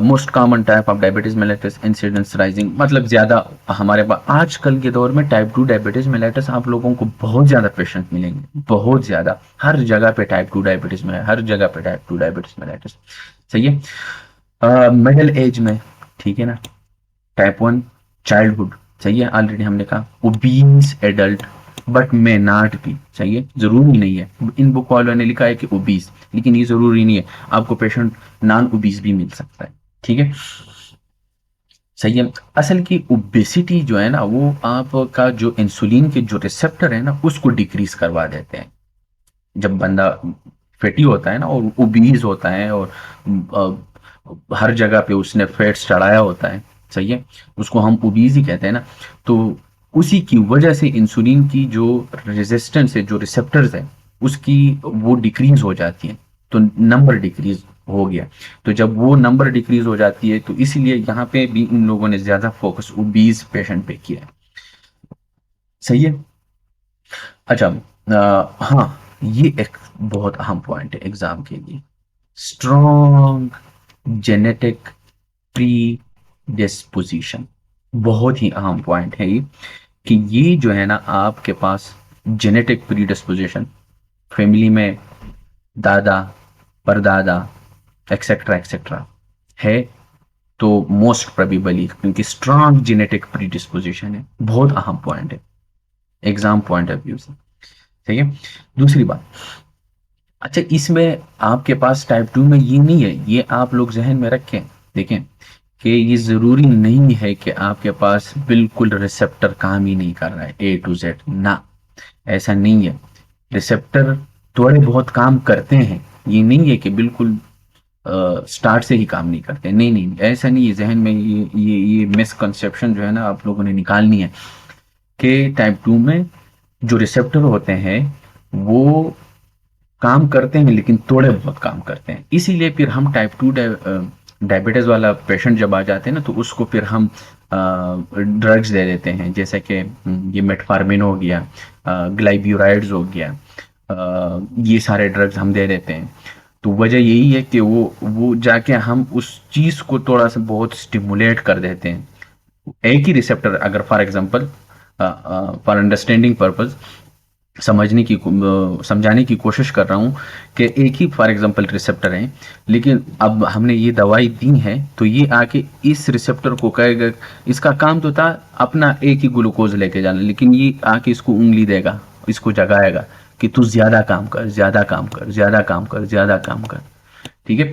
most common type of diabetes mellitus, incidence rising, मतलब ज्यादा हमारे पास आजकल के दौर में टाइप 2 डायबिटीज मेलाइटिस आप लोगों को बहुत ज्यादा पेशेंट मिलेंगे, बहुत ज्यादा, हर जगह पे टाइप 2 डायबिटीज में, हर जगह पे टाइप 2 डायबिटीज मेलाइटिस। सही है, मिडिल एज में, ठीक है ना, टाइप 1 चाइल्डहुड, सही है, ऑलरेडी हमने कहा, obese adult but may not be, चाहिए जरूरी नहीं है, इन बुक वालों ने लिखा है कि ओबीस, लेकिन ये जरूरी नहीं है, आपको पेशेंट नॉन ओबीस भी मिल सकता है। ठीक है, सही है। असल की ओबेसिटी जो है ना, वो आपका जो इंसुलिन के जो रिसेप्टर है ना, उसको डिक्रीज करवा देते हैं। जब बंदा फैटी होता है ना और ओबीज होता है, और हर जगह पे उसने फैट्स चढ़ाया होता है, सही है, उसको हम ओबीज ही कहते हैं ना, तो उसी की वजह से इंसुलिन की जो रेजिस्टेंस है, जो रिसेप्टर्स है, उसकी वो डिक्रीज हो जाती है, तो नंबर डिक्रीज हो गया। तो जब वो नंबर डिक्रीज हो जाती है, तो इसीलिए यहाँ पे भी इन लोगों ने ज्यादा फोकस ओबीज पेशेंट पे किया है। सही है, अच्छा, हाँ, ये एक बहुत अहम पॉइंट है एग्जाम के लिए, स्ट्रॉन्ग जेनेटिक प्री डिस्पोजिशन, बहुत ही अहम पॉइंट है ये, कि ये जो है ना आपके पास जेनेटिक प्री डिस्पोजिशन, फैमिली में दादा, परदादा, एक्सेट्रा एक्सेट्रा है, तो मोस्ट प्रोबेबली, क्योंकि स्ट्रॉन्ग जेनेटिक प्री डिस्पोजिशन है, बहुत अहम पॉइंट है एग्जाम पॉइंट ऑफ व्यू से। ठीक है, दूसरी बात, अच्छा, इसमें आपके पास टाइप 2 में ये नहीं है, ये आप लोग ज़हन में रखें। देखें कि ये ज़रूरी नहीं है कि आपके पास बिल्कुल रिसेप्टर काम ही नहीं कर रहा है ए टू जेड, ना, ऐसा नहीं है। रिसेप्टर थोड़े बहुत काम करते हैं, ये नहीं है कि बिल्कुल स्टार्ट से ही काम नहीं करते, नहीं नहीं, ऐसा नहीं है। जहन में ये मिसकंसेप्शन जो है ना आप लोगों ने निकालनी है कि टाइप 2 में जो रिसेप्टर होते हैं वो काम करते हैं लेकिन थोड़े बहुत काम करते हैं। इसीलिए फिर हम टाइप 2 डायबिटीज वाला पेशेंट जब आ जाते हैं ना, तो उसको फिर हम ड्रग्स दे देते हैं, जैसे कि ये मेटफार्मिन हो गया, ग्लाइब्यूराइड्स हो गया, ये सारे ड्रग्स हम दे देते हैं। तो वजह यही है कि वो जाके हम उस चीज़ को थोड़ा सा बहुत स्टिमुलेट कर देते हैं। एक ही रिसेप्टर, अगर for example for understanding purpose, समझाने की कोशिश कर रहा हूँ कि एक ही फॉर एग्जांपल रिसेप्टर है, लेकिन अब हमने ये दवाई दी है तो ये आके इस रिसेप्टर को कहेगा, इसका काम तो था अपना एक ही ग्लूकोज लेके जाना, लेकिन ये आके इसको उंगली देगा, इसको जगाएगा कि तू ज्यादा काम कर, ज्यादा काम कर, ज्यादा काम कर, ज्यादा काम कर। ठीक है,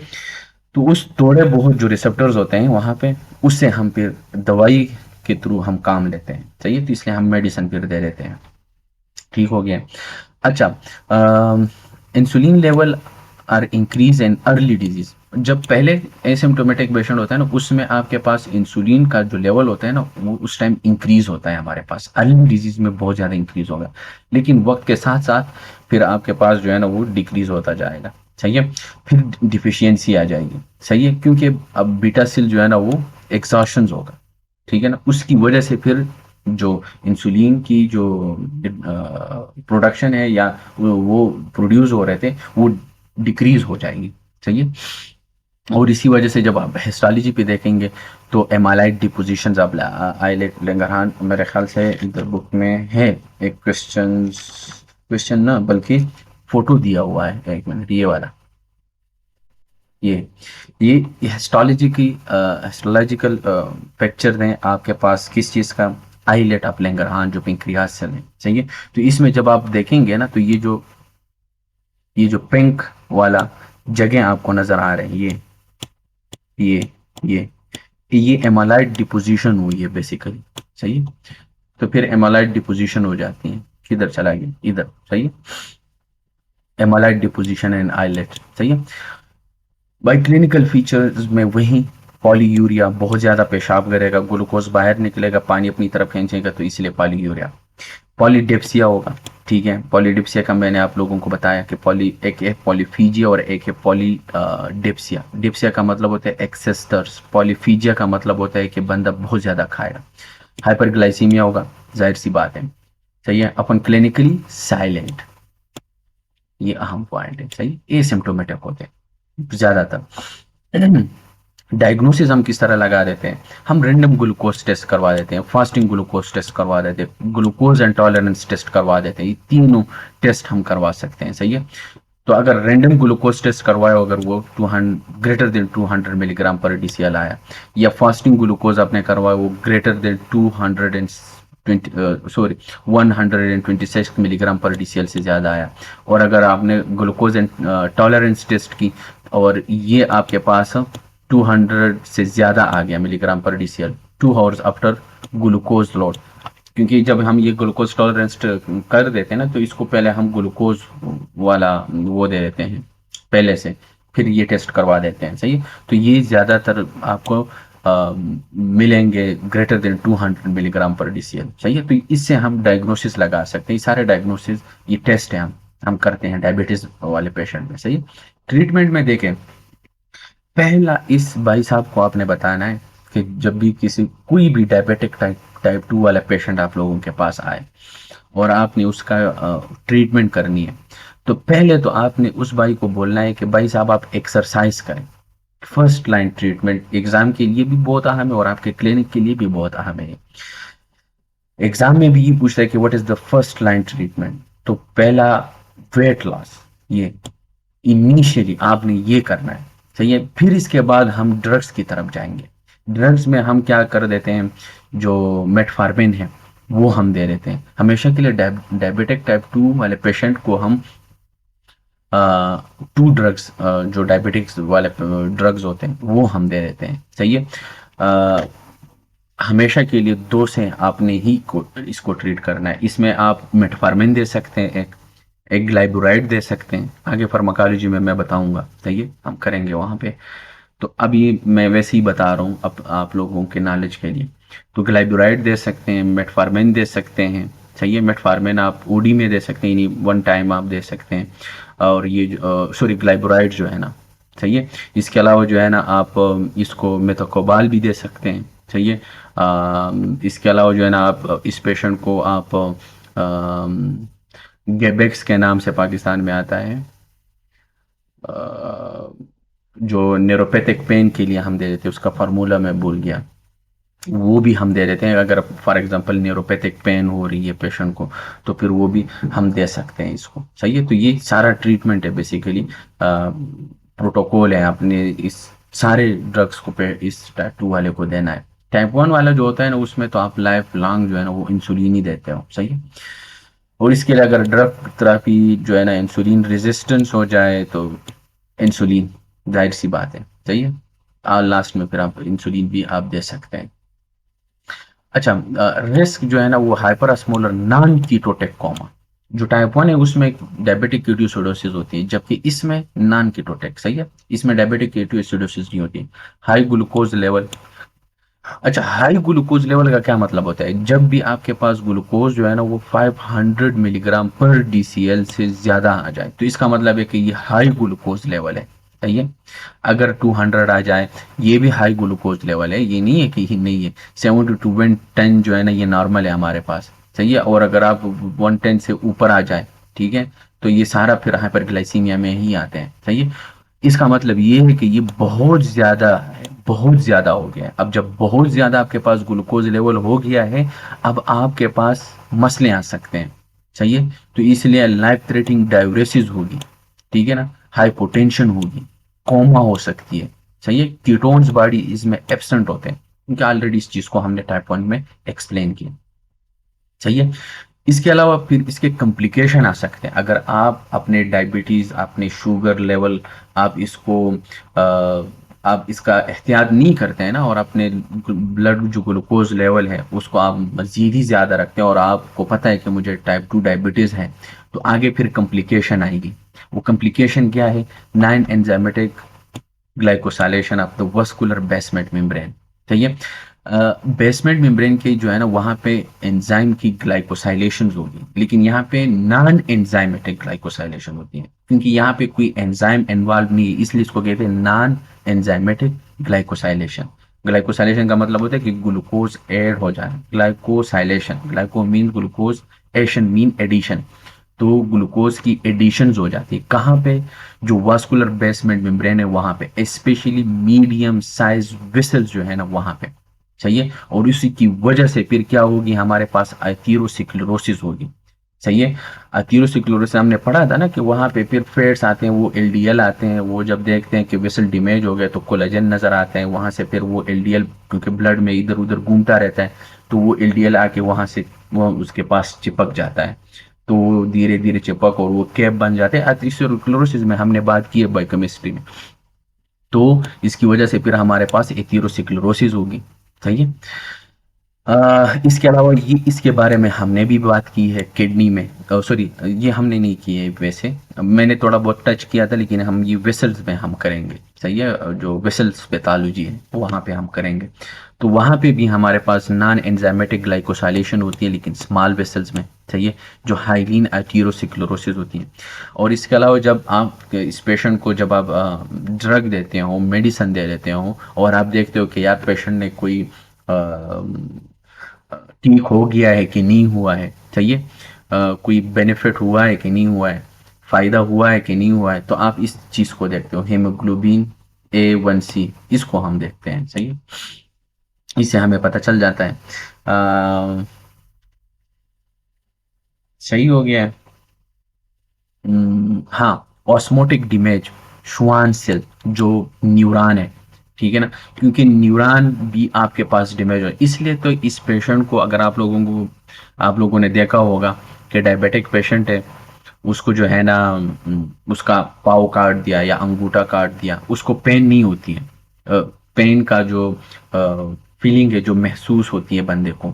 तो उस थोड़े बहुत जो रिसेप्टर्स होते हैं वहां पे, उससे हम फिर दवाई के थ्रू हम काम लेते हैं, चाहिए, तो इसलिए हम मेडिसिन फिर दे देते हैं। ठीक हो गया। अच्छा, insulin level are increase in early disease. जब पहले एसिम्टोमेटिक पेशेंट होता है ना, उसमें आपके पास इंसुलिन का जो लेवल होता है ना, वो उस टाइम इंक्रीज होता है हमारे पास, अर्ली डिजीज में बहुत ज़्यादा इंक्रीज होगा। लेकिन वक्त के साथ साथ फिर आपके पास जो है ना वो डिक्रीज होता जाएगा, सही है। फिर डिफिशियंसी आ जाएगी, सही है, क्योंकि अब बीटा सेल जो है ना वो एग्जॉशन होगा, ठीक है ना, उसकी वजह से फिर जो इंसुलिन की जो प्रोडक्शन है या वो प्रोड्यूस हो रहे थे वो डिक्रीज हो जाएंगी, सही है। और इसी वजह से जब आप हिस्टोलॉजी पे देखेंगे तो एमालाइड डिपोजिशन, आप आइलेट लंगरहान, मेरे ख्याल से इधर बुक में है एक क्वेश्चन ना, बल्कि फोटो दिया हुआ है, एक मिनट, ये वाला, ये ये हिस्टोलॉजी की हिस्टोलॉजिकल पिक्चर दें आपके पास किस चीज़ का, आइलेट ऑफ लैंगरहान जो पेंक्रियास सेल है, सही है। तो इसमें जब आप देखेंगे ना तो ये जो पिंक वाला जगह आपको नजर आ रहे हैं, ये ये ये एमालाइड डिपोजिशन हुई है बेसिकली, सही है। तो फिर एमालाइड डिपोजिशन हो जाती है, किधर चला गया, इधर, सही है, एमालाइड डिपोजिशन एंड आइलेट, सही है। बाई क्लिनिकल फीचर्स में वही पॉलीयूरिया, बहुत ज़्यादा पेशाब करेगा, ग्लूकोज बाहर निकलेगा, पानी अपनी तरफ खींचेगा, तो इसलिए पॉलीयूरिया। पॉलीडिप्सिया होगा, ठीक है। पॉलीडिप्सिया का मैंने आप लोगों को बताया कि एक है पॉलीफीजिया और एक है पॉलीडिप्सिया। डिप्सिया का मतलब होता है एक्सेस थर्स्ट, पॉलीफीजिया का मतलब होता है कि बंदा बहुत ज़्यादा खाएगा। हाइपरग्लाइसीमिया होगा, जाहिर सी बात है, सही है, अपन क्लिनिकली साइलेंट, ये अहम पॉइंट है, सही, एसिम्प्टोमेटिक होते हैं ज़्यादातर। डायग्नोसिस हम किस तरह लगा देते हैं, हम रैंडम ग्लूकोज टेस्ट करवा देते हैं, फास्टिंग ग्लूकोज टेस्ट करवा देते हैं, ग्लूकोज एंड टॉलरेंस टेस्ट करवा देते हैं, ये तीनों टेस्ट हम करवा सकते हैं, सही है। तो अगर रैंडम ग्लूकोज टेस्ट करवाए, अगर वो 200 ग्रेटर देन 200 मिलीग्राम पर डीसीएल आया, या फास्टिंग ग्लूकोज आपने करवाया वो ग्रेटर देन 126 मिलीग्राम पर डीसीएल से ज़्यादा आया, और अगर आपने ग्लूकोज एंड टॉलरेंस टेस्ट की और ये आपके पास 200 से ज़्यादा आ गया मिलीग्राम पर DCL 2 hours after glucose load, क्योंकि जब हम ये ग्लूकोज टॉलरेंस कर देते हैं ना, तो इसको पहले हम ग्लूकोज वाला वो दे देते हैं पहले से, फिर ये टेस्ट करवा देते हैं, सही है। तो ये ज़्यादातर आपको मिलेंगे ग्रेटर देन 200 मिलीग्राम पर डीसीएल, सही है। तो इससे हम डायग्नोसिस लगा सकते हैं, ये सारे डायग्नोसिस, ये टेस्ट है हम करते हैं डायबिटीज वाले पेशेंट में, सही है। ट्रीटमेंट में देखें, पहला इस भाई साहब को आपने बताना है कि जब भी कोई भी डायबिटिक टाइप 2 वाला पेशेंट आप लोगों के पास आए और आपने उसका ट्रीटमेंट करनी है, तो पहले तो आपने उस भाई को बोलना है कि भाई साहब आप एक्सरसाइज करें। फर्स्ट लाइन ट्रीटमेंट एग्जाम के लिए भी बहुत अहम है और आपके क्लिनिक के लिए भी बहुत अहम है। एग्जाम में भी ये पूछता है कि what is the first line treatment, तो पहला वेट लॉस, ये इनिशियली आपने ये करना है, सही है। फिर इसके बाद हम ड्रग्स की तरफ जाएंगे। ड्रग्स में हम क्या कर देते हैं, जो मेटफॉर्मिन है वो हम दे देते हैं हमेशा के लिए। डायबिटिक टाइप 2 वाले पेशेंट को हम टू ड्रग्स, जो डायबिटिक्स वाले ड्रग्स होते हैं वो हम दे देते हैं, सही है। अ, हमेशा के लिए 2 से आपने ही को इसको ट्रीट करना है। इसमें आप मेटफॉर्मिन दे सकते हैं, एक ग्लाइबुराइड दे सकते हैं, आगे फार्माकोलॉजी में मैं बताऊंगा, सही है, हम करेंगे वहाँ पे। तो अभी मैं वैसे ही बता रहा हूँ अब आप लोगों के नॉलेज के लिए। तो ग्लाइबुराइड दे सकते हैं, मेटफॉर्मिन दे सकते हैं, सही है। मेटफॉर्मिन आप ओडी में दे सकते हैं, यानी 1 टाइम आप दे सकते हैं। और ये सॉरी, ग्लाइबुराइड जो है ना, सही है। इसके अलावा जो है ना आप इसको मेथोकोबाल भी दे सकते हैं, सही है। इसके अलावा जो है ना आप इस पेशेंट को आप गेबेक्स के नाम से पाकिस्तान में आता है, अ, जो न्यूरोपैथिक पेन के लिए हम दे देते हैं, उसका फार्मूला मैं भूल गया, वो भी हम दे देते हैं। अगर फॉर एग्जांपल न्यूरोपैथिक पेन हो रही है पेशेंट को, तो फिर वो भी हम दे सकते हैं इसको, सही है। तो ये सारा ट्रीटमेंट है बेसिकली, प्रोटोकॉल है अपने इस सारे ड्रग्स को पे इस टाइप 2 वाले को देना है। टाइप 1 वाला जो होता है ना, उसमें तो आप लाइफ लॉन्ग जो है ना वो इंसुलिन ही देते हो, सही है। और इसके लिए अगर ड्रग थेरेपी जो है ना इंसुलिन रेजिस्टेंस हो जाए तो इंसुलिन, जाहिर सी बात है, सही है। और लास्ट में फिर आप इंसुलिन भी आप दे सकते हैं। अच्छा, रिस्क जो है ना वो hyper osmolar non ketotic coma, जो टाइप 1 है उसमें डायबिटिक कीटोसिडोसिस होती है, जबकि इसमें नॉन कीटोटिक, सही है। इसमें डायबिटिक कीटोसिडोसिस नहीं होती। हाई ग्लूकोज लेवल, अच्छा, हाई ग्लूकोज लेवल का क्या मतलब होता है? जब भी आपके पास ग्लूकोज जो है ना वो 500 मिलीग्राम पर डीसीएल से ज्यादा आ जाए, तो इसका मतलब है कि ये हाई ग्लूकोज लेवल है, सही है। अगर 200 आ जाए, ये भी हाई ग्लूकोज लेवल है, ये नहीं है कि ही नहीं है। 7 to 10 जो है ना ये नॉर्मल है हमारे पास, सही है। और अगर आप 110 से ऊपर आ जाए, ठीक है, तो ये सारा फिर हाइपरग्लाइसीमिया में ही आते हैं, सही है। इसका मतलब ये है कि ये बहुत ज़्यादा है, बहुत ज़्यादा हो गया है। अब जब बहुत ज़्यादा आपके पास ग्लूकोज लेवल हो गया है, अब आपके पास मसले आ सकते हैं, सही है। तो इसलिए लाइफ थ्रेटनिंग डायग्नोसिस होगी, ठीक है ना, हाइपोटेंशन होगी, कोमा हो सकती है, सही है। कीटोन्स बॉडी इसमें एब्सेंट होते हैं, क्योंकि ऑलरेडी इस चीज़ को हमने टाइप 1 में एक्सप्लेन किया, सही है। इसके अलावा फिर इसके कॉम्प्लिकेशन आ सकते हैं। अगर आप अपने डायबिटीज़, अपने शुगर लेवल, आप इसको आप इसका एहतियात नहीं करते हैं ना, और अपने ब्लड जो ग्लूकोज लेवल है उसको आप मज़ीद ही ज़्यादा रखते हैं, और आपको पता है कि मुझे टाइप 2 डायबिटीज़ है, तो आगे फिर कॉम्प्लिकेशन आएगी। वो कॉम्प्लिकेशन क्या है? Non enzymatic glycosylation of the vascular basement membrane, ठीक है। बेसमेंट मेम्ब्रेन की जो है ना वहाँ पे एंजाइम की ग्लाइकोसाइलेशन होगी, लेकिन यहाँ पे नॉन एंजाइमेटिक ग्लाइकोसाइलेशन होती है, क्योंकि यहाँ पे कोई एंजाइम इन्वॉल्व नहीं है, इसलिए इसको कहते हैं नॉन एंजाइमेटिक ग्लाइकोसाइलेशन। ग्लाइकोसाइलेशन का मतलब होता है कि ग्लूकोज ऐड हो जाए, ग्लाइकोसाइलेशन, ग्लाइको मीन ग्लूकोज, एशन मीन एडिशन, तो ग्लूकोज की एडिशंस हो जाती है कहाँ पे? जो वास्कुलर बेसमेंट मेम्ब्रेन है वहां पे, स्पेशली मीडियम साइज वेसल्स जो है ना वहां पे, सही है। और इसी की वजह से फिर क्या होगी, हमारे पास एथेरोस्क्लेरोसिस होगी, सही है। एथेरोस्क्लेरोसिस हमने पढ़ा था ना कि वहां पे फिर फेट्स आते हैं, वो एलडीएल आते हैं, वो जब देखते हैं कि वेसल डैमेज हो गए तो कोलेजन नजर आते हैं, वहां से फिर वो एलडीएल क्योंकि ब्लड में इधर उधर घूमता रहता है, तो वो एलडीएल आके वहां से वो उसके पास चिपक जाता है, तो धीरे धीरे चिपक और वो कैप बन जाते हैं। एथेरोस्क्लेरोसिस में हमने बात की है बायोकेमिस्ट्री में, तो इसकी वजह से फिर हमारे पास एथेरोस्क्लेरोसिस होगी, सही है। इसके अलावा ये इसके बारे में हमने भी बात की है किडनी में, सॉरी ये हमने नहीं की है वैसे, मैंने थोड़ा बहुत टच किया था, लेकिन हम ये वेसल्स में हम करेंगे, सही है। जो वेसल्स पैथोलॉजी है वहाँ पे हम करेंगे, तो वहाँ पे भी हमारे पास नॉन एंजाइमेटिक ग्लाइकोसाइलेशन होती है, लेकिन स्मॉल वेसल्स में, सही है, जो हाइलीन एथेरोस्क्लेरोसिस होती है। और इसके अलावा जब आप इस पेशेंट को जब आप ड्रग देते हो, मेडिसिन दे देते हो, और आप देखते हो कि यार पेशेंट ने कोई ठीक हो गया है कि नहीं हुआ है, सही है, कोई बेनिफिट हुआ है कि नहीं हुआ है, फायदा हुआ है कि नहीं हुआ है, तो आप इस चीज को देखते हो, हेमोग्लोबिन A1C, इसको हम देखते हैं, सही है। इससे हमें पता चल जाता है। सही हो गया है। हाँ, ऑस्मोटिक डैमेज, श्वान सेल जो न्यूरॉन है, ठीक है ना, क्योंकि न्यूरॉन भी आपके पास डैमेज हो, इसलिए तो इस पेशेंट को, अगर आप लोगों ने देखा होगा कि डायबिटिक पेशेंट है, उसको जो है ना उसका पाँव काट दिया या अंगूठा काट दिया, उसको पेन नहीं होती है। पेन का जो फीलिंग है जो महसूस होती है बंदे को,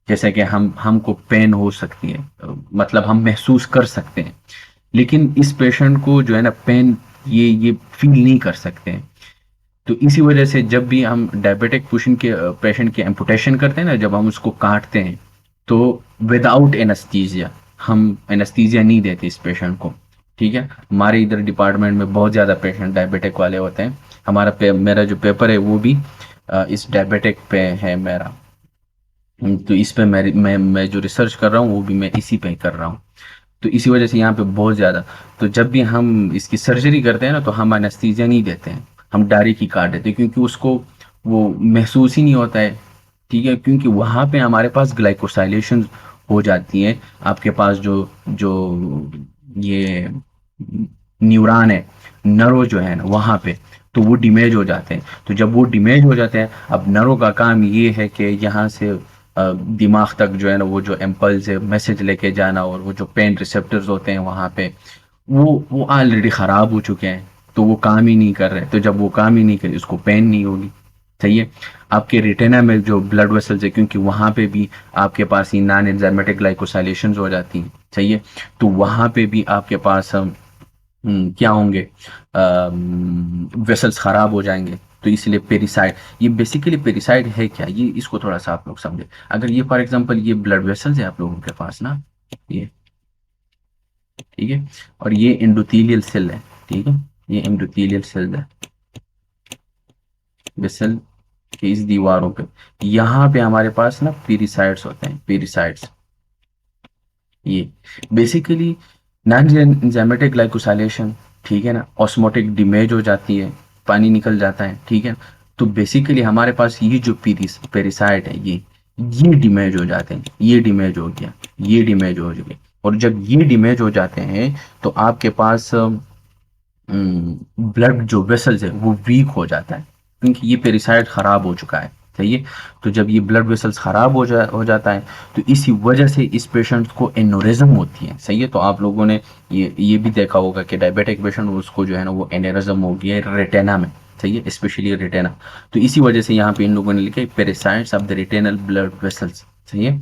जैसे कि हमको पेन हो सकती है, मतलब हम महसूस कर सकते हैं, लेकिन इस पेशेंट को जो है ना पेन ये फील नहीं कर सकते हैं। तो इसी वजह से जब भी हम डायबिटिक पेशेंट की एम्पुटेशन करते हैं ना, जब हम उसको काटते हैं, तो विदाउट एनेस्थीसिया, हम एनेस्थीसिया नहीं देते इस पेशेंट को। ठीक है, हमारे इधर डिपार्टमेंट में बहुत ज़्यादा पेशेंट डायबिटिक वाले होते हैं। मेरा जो पेपर है वो भी इस डायबिटिक पे है मेरा। तो इस पे मैं जो रिसर्च कर रहा हूँ वो भी मैं इसी पे कर रहा हूँ। तो इसी वजह से यहाँ पे बहुत ज़्यादा, तो जब भी हम इसकी सर्जरी करते हैं ना, तो हम एनेस्थीसिया नहीं देते हैं, हम डायरेक्ट ही काट देते हैं, क्योंकि उसको वो महसूस ही नहीं होता है। ठीक है, क्योंकि वहाँ पे हमारे पास ग्लाइकोसाइलेशन हो जाती है। आपके पास जो जो ये न्यूरॉन है, नर्व जो है ना वहाँ पे, तो वो डिमेज हो जाते हैं। तो जब वो डिमेज हो जाते हैं, अब नर्व का काम ये है कि यहाँ से दिमाग तक जो है ना वो जो इम्पल्स है मैसेज लेके जाना, और वो जो पेन रिसेप्टर्स होते हैं वहाँ पे, वो ऑलरेडी ख़राब हो चुके हैं, तो वो काम ही नहीं कर रहे। तो जब वो काम ही नहीं करे, उसको पेन नहीं होगी। सही है। आपके रेटिना में जो ब्लड वेसल्स है, क्योंकि वहाँ पे भी आपके पास ही नॉन एंजाइमेटिक ग्लाइकोसाइलेशंस हो जाती हैं। सही है। तो वहाँ पे भी आपके पास क्या होंगे, वेसल्स खराब हो जाएंगे। तो इसलिए पेरिसाइड, ये बेसिकली पेरिसाइड है क्या, ये इसको थोड़ा सा आप लोग समझे। अगर ये फॉर एग्जांपल ये ब्लड वेसल्स है आप लोगों के पास ना, ये ठीक है, और ये एंडोथेलियल सेल है। ठीक है, ये एंडोथेलियल सेल है वेसल के इस दीवारों पे, यहाँ पे हमारे पास ना पेरिसाइड्स होते हैं, पेरिसाइड्स। ये बेसिकली नॉन एंजाइमेटिक ग्लाइकोसाइलेशन, ठीक है ना, ऑस्मोटिक डिमेज हो जाती है, पानी निकल जाता है। ठीक है, तो बेसिकली हमारे पास ये जो पेरिसाइड है, ये डिमेज हो जाते हैं। ये डिमेज हो गया, ये डिमेज हो गया, और जब ये डिमेज हो जाते हैं, तो आपके पास ब्लड जो वेसल्स है वो वीक हो जाता है, क्योंकि ये पेरिसाइड खराब हो चुका है। सही है। तो जब ये ब्लड वेसल्स खराब हो जाता है, तो इसी वजह से इस पेशेंट को एनोरिज्म होती है। सही है। तो आप लोगों ने ये भी देखा होगा कि डायबिटिक पेशेंट, उसको जो है ना वो एनोरिज्म हो गया है रेटिना में। सही है, स्पेशली रेटिना। तो इसी वजह से यहाँ पे इन लोगों ने लिखा है pericytes of the retinal blood vessels. सही है।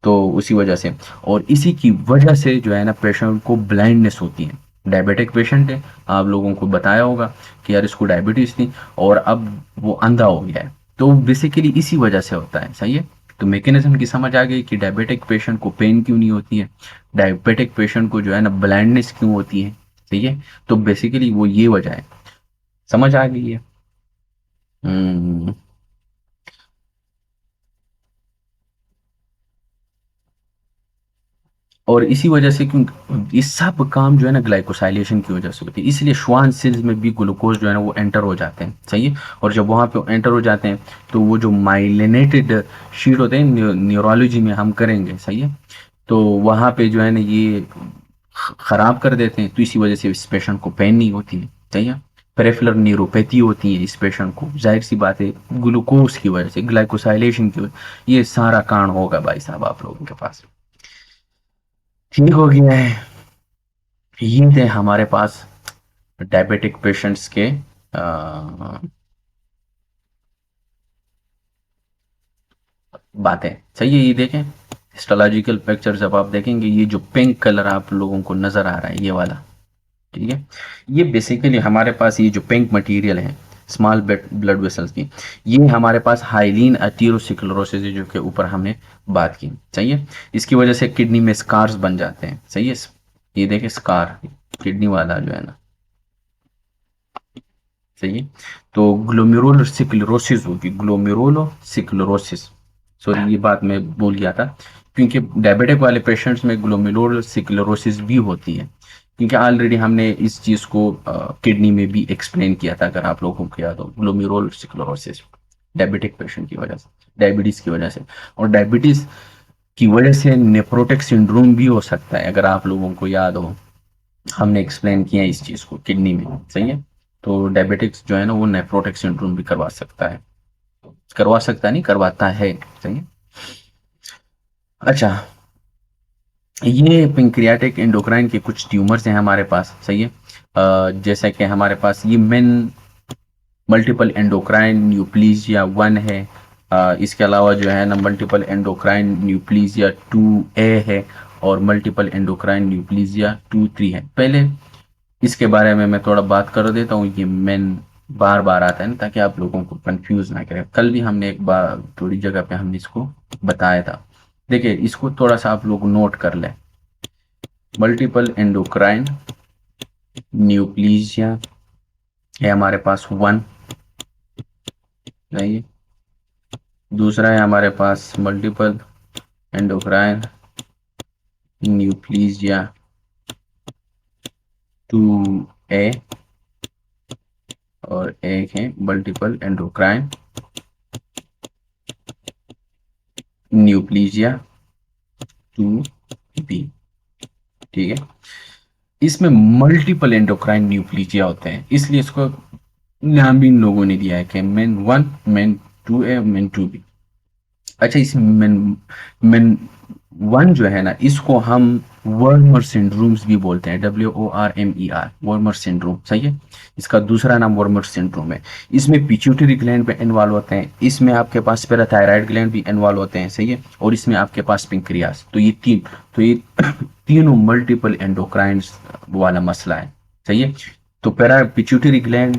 तो उसी वजह से, और इसी की वजह से जो है ना पेशेंट को ब्लाइंडनेस होती है। डायबिटिक पेशेंट है, आप लोगों को बताया होगा कि यार इसको डायबिटीज थी और अब वो अंधा हो गया है। तो बेसिकली इसी वजह से होता है। सही है। तो मैकेनिज्म की समझ आ गई कि डायबिटिक पेशेंट को पेन क्यों नहीं होती है, डायबिटिक पेशेंट को जो है ना ब्लाइंडनेस क्यों होती है। सही है। तो बेसिकली वो ये वजह है। समझ आ गई है। हम्म। और इसी वजह से, क्यों ये सब काम जो है ना ग्लाइकोसाइलेशन की वजह से होती है, इसलिए श्वान सेल्स में भी ग्लूकोज जो है ना वो एंटर हो जाते हैं। सही है। और जब वहाँ पे एंटर हो जाते हैं, तो वो जो माइलिनेटेड शीट होते हैं, न्यूरोलॉजी में हम करेंगे। सही है। तो वहाँ पे जो है ना ये खराब कर देते हैं, तो इसी वजह से इस पेशेंट को पेन नहीं होती है। सही है। पेरिफेरल न्यूरोपैथी होती है इस पेशेंट को, जाहिर सी बात है ग्लूकोज की वजह से, ग्लाइकोसाइलेशन की वजह, ये सारा कारण होगा भाई साहब आप लोगों के पास। ठीक हो गया है। ये थे हमारे पास डायबिटिक पेशेंट्स के बातें। सही है। ये देखें हिस्टोलॉजिकल पिक्चर, जब आप देखेंगे ये जो पिंक कलर आप लोगों को नजर आ रहा है, ये वाला, ठीक है, ये बेसिकली हमारे पास ये जो पिंक मटेरियल है स्मॉल ब्लड वेसल्स की, ये हमारे पास हाइलीन अटीरोसिक्लोरोसिस जो के ऊपर हमने बात की। सही है। इसकी वजह से किडनी में स्कार्स बन जाते हैं। सही है। ये देखें स्कार, किडनी वाला जो है ना। सही है। तो ग्लोमेरुलर सिक्लोरोसिस होगी, ग्लोमेरुलर सिक्लोरोसिस। सॉरी ये बात मैं भूल गया था, क्योंकि डायबिटिक वाले पेशेंट्स में ग्लोमेरुलर सिक्लोरोसिस भी होती है, क्योंकि ऑलरेडी हमने इस चीज़ को किडनी में भी एक्सप्लेन किया था, अगर आप लोगों को याद हो, ग्लोमेरुलर सिक्लोरोसिस डायबिटिक पेशेंट की वजह से, डायबिटीज़ की वजह से। और डायबिटीज़ की वजह से नेफ्रोटिक सिंड्रोम भी हो सकता है, अगर आप लोगों को याद हो, हमने एक्सप्लेन किया इस चीज़ को किडनी में। सही है। तो डायबिटिक्स जो है ना वो नेफ्रोटिक सिंड्रोम भी करवा सकता है, नहीं करवाता है। सही है। अच्छा, ये पेंक्रियाटिक एंडोक्राइन के कुछ ट्यूमर्स हैं हमारे पास, सही है। जैसे कि हमारे पास ये मेन मल्टीपल एंडोक्राइन न्यूप्लीजिया 1 है। इसके अलावा जो है ना मल्टीपल एंडोक्राइन न्यूप्लीजिया 2A है, और मल्टीपल एंडोक्राइन न्यूप्लीजिया 2-3 है। पहले इसके बारे में मैं थोड़ा बात कर देता हूँ। ये मेन बार बार आता है ना, ताकि आप लोगों को कंफ्यूज ना करें। कल भी हमने एक बार थोड़ी जगह पे हमने इसको बताया था। देखिए, इसको थोड़ा सा आप लोग नोट कर लें। मल्टीपल एंडोक्राइन न्यूप्लीजिया है हमारे पास 1, नहीं। दूसरा है हमारे पास मल्टीपल एंडोक्राइन न्यूप्लीजिया 2A, और एक है मल्टीपल एंडोक्राइन न्यूप्लीजिया 2B। ठीक है, इसमें मल्टीपल एंडोक्राइन न्यूप्लीजिया होते हैं, इसलिए इसको नाम भी इन लोगों ने दिया है कि main 1, main 2A, main 2B। अच्छा, इस मेन मेन 1 जो है ना, इसको हम वर्मर सिंड्रोम्स भी बोलते हैं, WORMER, वर्मर सिंड्रोम, सही है। इसका दूसरा नाम वर्मर सिंड्रोम है। इसमें पिट्यूटरी ग्लैंड भी इन्वॉल्व होते हैं, इसमें आपके पास पैराथायराइड ग्लैंड भी इन्वॉल्व होते हैं, सही है। और इसमें आपके पास पेंक्रियास। तो ये तीनों मल्टीपल एंडोक्राइन वाला मसला है, सही है। तो पैरा पिट्यूटरी ग्लैंड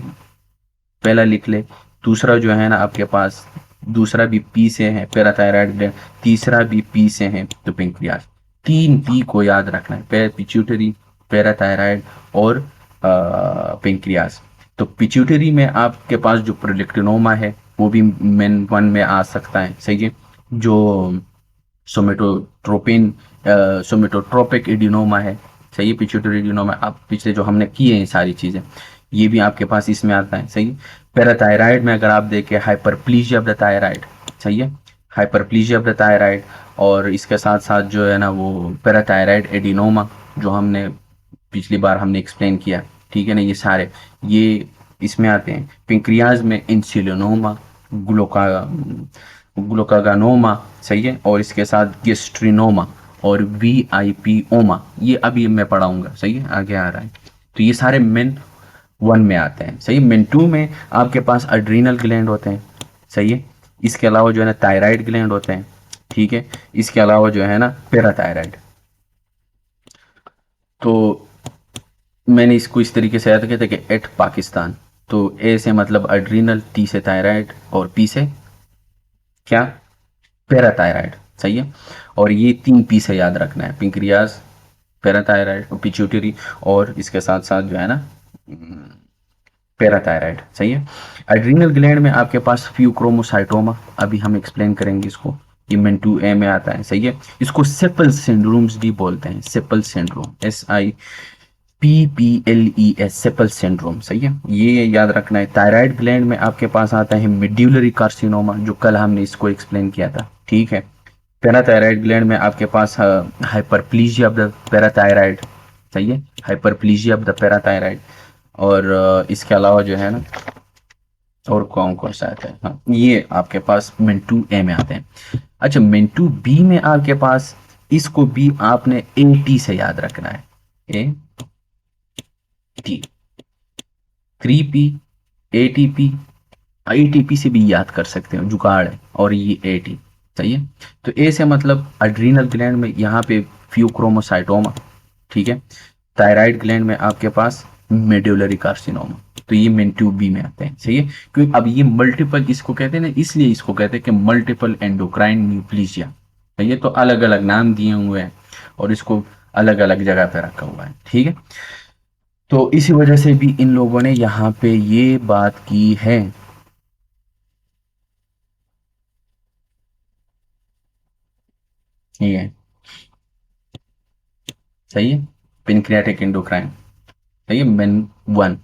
पहला लिख ले। दूसरा जो है ना आपके पास, दूसरा भी पी से है, पैराथायराइड ग्लैंड। तीसरा भी पी से है, तो पेंक्रियास। 3 P को याद रखना है, पिट्यूटरी, पैराथायराइड और पेंक्रियास। तो पिट्यूटरी में आपके पास जो प्रोलेक्टिनोमा है, वो भी मेन 1 में आ सकता है, सही है। जो सोमेटोट्रोपिन सोमेटोट्रोपिक एडिनोमा है, सही है। पिट्यूटरी एडिनोमा, आप पिछले जो हमने किए हैं सारी चीज़ें, ये भी आपके पास इसमें आता है, सही है। पैराथायराइड में अगर आप देखें, हाइपरप्लीजिया ऑफ द थायराइड, सही है, हाइपरप्लीजिया ऑफ द थायराइड। और इसके साथ साथ जो है ना वो पैराथायराइड एडिनोमा, जो हमने पिछली बार हमने एक्सप्लेन किया, ठीक है ना। ये इसमें आते हैं। पेंक्रियाज में इंसुलिनोमा, ग्लूका ग्लूकागानोमा, सही है। और इसके साथ गेस्ट्रिनोमा और VIPोमा, ये अभी मैं पढ़ाऊंगा, सही है, आगे आ रहा है। तो ये सारे मेन 1 में आते हैं, सही है। मेन 2 में आपके पास अड्रीनल ग्लैंड होते हैं, सही है। इसके अलावा जो है ना थायराइड ग्लैंड होते हैं, ठीक है। इसके अलावा जो है ना पैराथायराइड। तो मैंने इसको इस तरीके से याद किया था कि एट पाकिस्तान। तो A से मतलब अड्रीनल, T से थायराइड, और P से क्या, पैराथायराइड, सही है। और ये 3 P से याद रखना है, पिंक्रियाज, पैराथायराइड और पिट्यूटरी, और इसके साथ साथ जो है ना पैराथायराइड, सही है। एड्रीनल ग्लैंड में आपके पास फ्यूक्रोमोसाइटोमा, अभी हम एक्सप्लेन करेंगे इसको, ये मेन 2A में आता है, सही है। इसको सेपल सिंड्रोम्स भी बोलते हैं, sepal syndrome, SIPPLES, sepal syndrome, सही है। ये याद रखना है। थायराइड ग्लैंड में आपके पास आता है मेड्यूलरी कार्सिनोमा, जो कल हमने इसको एक्सप्लेन किया था, ठीक है। पैराथायराइड ग्लैंड में आपके पास हाइपरप्लीजिया ऑफ द पैराथायराइड, सही है, हाइपरप्लीजिया ऑफ द पैराथायराइड। और इसके अलावा जो है ना और कौन कौन सा आता है, हाँ, ये आपके पास मेन 2A में आते हैं। अच्छा, मेन 2B में आपके पास, इसको भी आपने AT से याद रखना है, AT, 3P, ATP, ATP से भी याद कर सकते हो, जुगाड़ है। और ये AT, सही है। तो A से मतलब अड्रीनल ग्लैंड में यहाँ पे फ्यूक्रोमोसाइटोमा, ठीक है। थायराइड ग्लैंड में आपके पास मेडुलरी कार्सिनोमा। तो ये मेन 2B में आते हैं, सही है। क्योंकि अब ये मल्टीपल इसको कहते हैं ना, इसलिए इसको कहते हैं कि मल्टीपल एंडोक्राइन न्यूप्लीजिया, सही है। तो अलग अलग नाम दिए हुए हैं और इसको अलग अलग जगह पे रखा हुआ है, ठीक है। तो इसी वजह से भी इन लोगों ने यहाँ पे ये बात की है। ठीक है, सही है। पेनक्रियाटिक एंडोक्राइन, सही है, मेन 1,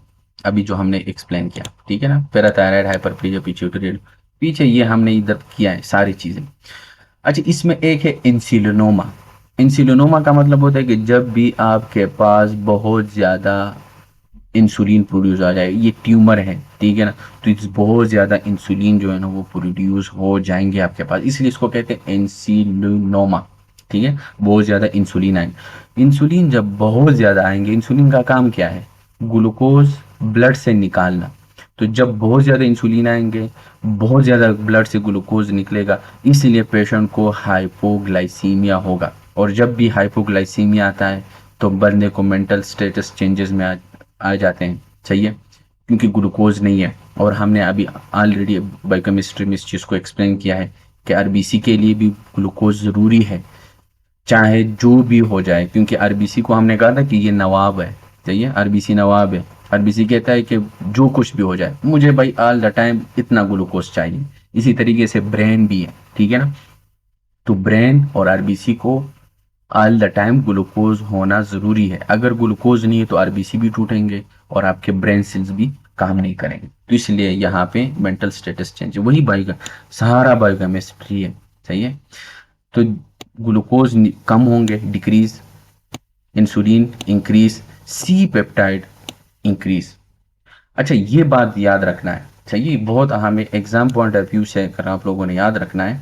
अभी जो हमने एक्सप्लेन किया, ठीक है ना। पैराथायराइड, हाइपरप्लीजिया, पिट्यूटरी, पीछे ये हमने इधर किया है सारी चीजें। अच्छा, इसमें एक है इंसुलिनोमा। इंसुलिनोमा का मतलब होता है कि जब भी आपके पास बहुत ज्यादा इंसुलिन प्रोड्यूस आ जाए, ये ट्यूमर है, ठीक है ना। तो इस बहुत ज्यादा इंसुलिन जो है ना वो प्रोड्यूस हो जाएंगे आपके पास, इसलिए इसको कहते हैं इंसुलिनोमा, ठीक है, बहुत ज़्यादा इंसुलिन आएंगे। इंसुलिन जब बहुत ज़्यादा आएंगे, इंसुलिन का काम क्या है, ग्लूकोज ब्लड से निकालना। तो जब बहुत ज़्यादा इंसुलिन आएंगे, बहुत ज़्यादा ब्लड से ग्लूकोज निकलेगा, इसलिए पेशेंट को हाइपोग्लाइसीमिया होगा। और जब भी हाइपोग्लाइसीमिया आता है तो बंदे को मेंटल स्टेटस चेंजेस में आ जाते हैं। सही है, क्योंकि ग्लूकोज नहीं है। और हमने अभी ऑलरेडी बायोकेमिस्ट्री में इस चीज़ को एक्सप्लेन किया है कि आरबीसी के लिए भी ग्लूकोज ज़रूरी है, चाहे जो भी हो जाए। क्योंकि आरबीसी को हमने कहा था कि ये नवाब है। सही है, आरबीसी नवाब है। आरबीसी कहता है कि जो कुछ भी हो जाए मुझे भाई ऑल द टाइम इतना ग्लूकोज चाहिए। इसी तरीके से ब्रेन भी है, ठीक है ना। तो ब्रेन और आरबीसी को ऑल द टाइम ग्लूकोज होना जरूरी है। अगर ग्लूकोज नहीं है तो आरबीसी भी टूटेंगे और आपके ब्रेन सेल्स भी काम नहीं करेंगे। तो इसलिए यहाँ पे मेंटल स्टेटस चेंज, वही बायो सहारा बायोकेमिस्ट्री है। सही है, तो ग्लूकोज कम होंगे, decrease, insulin increase, C peptide increase. अच्छा, ये बात याद रखना है। चाहिए, बहुत अहम है, एग्जाम पॉइंट ऑफ व्यू से अगर आप लोगों ने याद रखना है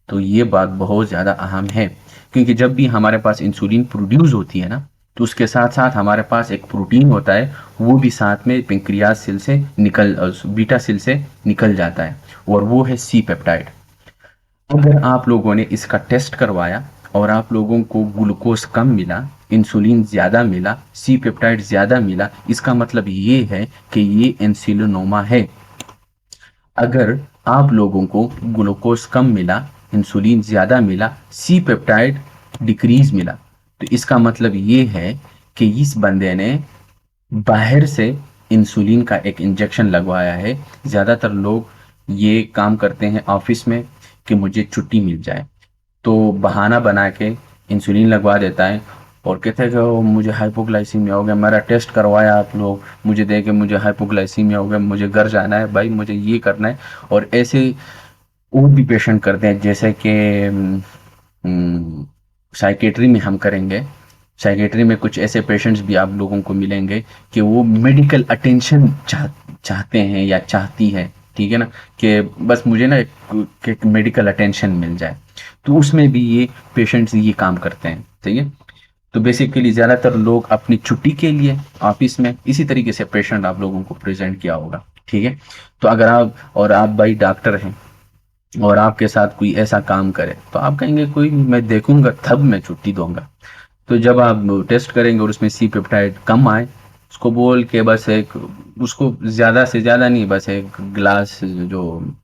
तो ये बात बहुत ज़्यादा अहम है। क्योंकि जब भी हमारे पास इंसुलिन प्रोड्यूस होती है ना, तो उसके साथ साथ हमारे पास एक प्रोटीन होता है, वो भी साथ में पेंक्रियाज सेल से निकल बीटा सेल से निकल जाता है, और वो है सी पेप्टाइड। अगर आप लोगों ने इसका टेस्ट करवाया और आप लोगों को ग्लूकोज कम मिला, इंसुलिन ज़्यादा मिला, सी पेप्टाइड ज़्यादा मिला, इसका मतलब ये है कि ये इंसुलिनोमा है। अगर आप लोगों को ग्लूकोज कम मिला, इंसुलिन ज़्यादा मिला, सी पेप्टाइड डिक्रीज मिला, तो इसका मतलब ये है कि इस बंदे ने बाहर से इंसुलिन का एक इंजेक्शन लगवाया है। ज़्यादातर लोग ये काम करते हैं ऑफिस में कि मुझे छुट्टी मिल जाए, तो बहाना बना के इंसुलिन लगवा देता है और कहते हैं कि मुझे हाइपोग्लाइसीमिया हो गया, मेरा टेस्ट करवाया आप लोग, मुझे दे के मुझे हाइपोग्लाइसीमिया हो गया, मुझे घर जाना है भाई, मुझे ये करना है। और ऐसे और भी पेशेंट करते हैं, जैसे कि साइकेट्री में हम करेंगे, साइकेट्री में कुछ ऐसे पेशेंट्स भी आप लोगों को मिलेंगे कि वो मेडिकल अटेंशन चाहते हैं या चाहती है, ठीक है ना, कि बस मुझे ना एक मेडिकल अटेंशन मिल जाए। तो उसमें भी ये पेशेंट्स ये काम करते हैं। सही है, तो बेसिकली ज़्यादातर लोग अपनी छुट्टी के लिए ऑफिस में इसी तरीके से पेशेंट आप लोगों को प्रेजेंट किया होगा। ठीक है, तो अगर आप भाई डॉक्टर हैं और आपके साथ कोई ऐसा काम करे तो आप कहेंगे कोई मैं देखूंगा तब मैं छुट्टी दूंगा। तो जब आप टेस्ट करेंगे और उसमें सी पेप्टाइड कम आए, उसको बोल के बस एक, उसको ज़्यादा से ज़्यादा नहीं, बस एक गिलास जो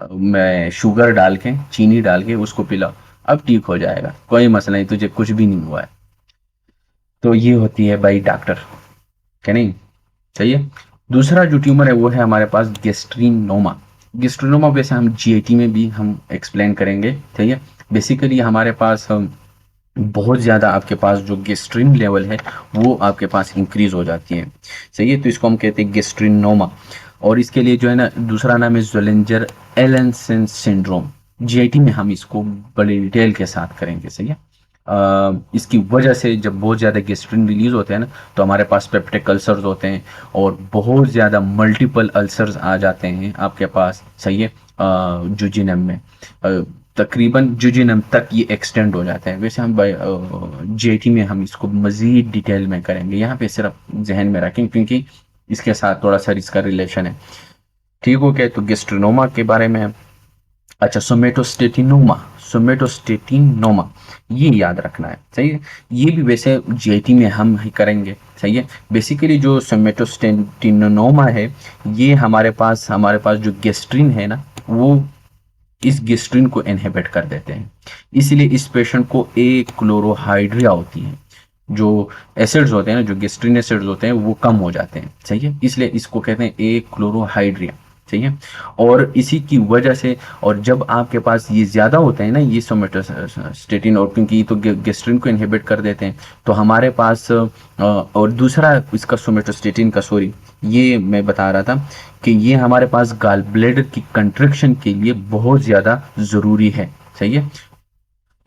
मैं शुगर डाल के, चीनी डाल के उसको पिलाओ, अब ठीक हो जाएगा, कोई मसला नहीं, तुझे कुछ भी नहीं हुआ है। तो ये होती है भाई डॉक्टर, क्या नहीं। सही है, दूसरा जो ट्यूमर है वो है हमारे पास गेस्ट्रिनोमा। गेस्ट्रिनोमा वैसे हम जीआईटी में भी हम एक्सप्लेन करेंगे। सही है, बेसिकली हमारे पास बहुत ज़्यादा आपके पास जो गेस्ट्रिन लेवल है वो आपके पास इंक्रीज हो जाती है। सही है, तो इसको हम कहते हैं गेस्ट्रिनोमा। और इसके लिए जो है ना, दूसरा नाम है जोलेंजर एलेंसन सिंड्रोम। जीआईटी में हम इसको बड़े डिटेल के साथ करेंगे। सही है, इसकी वजह से जब बहुत ज़्यादा गेस्ट्रिन रिलीज होते हैं ना, तो हमारे पास पेप्टिक अल्सर्स होते हैं और बहुत ज़्यादा मल्टीपल अल्सर्स आ जाते हैं आपके पास। सही है, जुजिनम में तकरीबन जुजिनम तक ये एक्सटेंड हो जाते हैं। वैसे हम जेटी में हम इसको मज़ीद डिटेल में करेंगे, यहाँ पे सिर्फ जहन में रखें क्योंकि इसके साथ थोड़ा सा इसका रिलेशन है। ठीक हो गया, तो गेस्ट्रिनोमा के बारे में है। अच्छा, सोमेटोस्टेटिनोमा, सोमेटोस्टेटिनोमा ये याद रखना है। सही है, ये भी वैसे जीआईटी में हम ही करेंगे। सही है, बेसिकली जो सोमेटोस्टेटिनोमा है, ये हमारे पास जो गेस्ट्रिन है ना, वो इस गेस्ट्रिन को इनहिबिट कर देते हैं। इसलिए इस पेशेंट को ए क्लोरोहाइड्रिया होती है, जो एसिड्स होते हैं ना, जो गेस्ट्रिन एसिड्स होते हैं वो कम हो जाते हैं। सही है, इसलिए इसको कहते हैं ए क्लोरोहाइड्रिया। सही है, और इसी की वजह से, और जब आपके पास ये ज़्यादा होते हैं ना ये सोमेटोस्टेटिन, और क्योंकि ये तो गेस्ट्रिन को इनहिबिट कर देते हैं, तो हमारे पास और दूसरा इसका सोमेटोस्टेटिन का, सॉरी ये मैं बता रहा था कि ये हमारे पास गाल ब्लैडर की कंट्रक्शन के लिए बहुत ज़्यादा ज़रूरी है। सही है,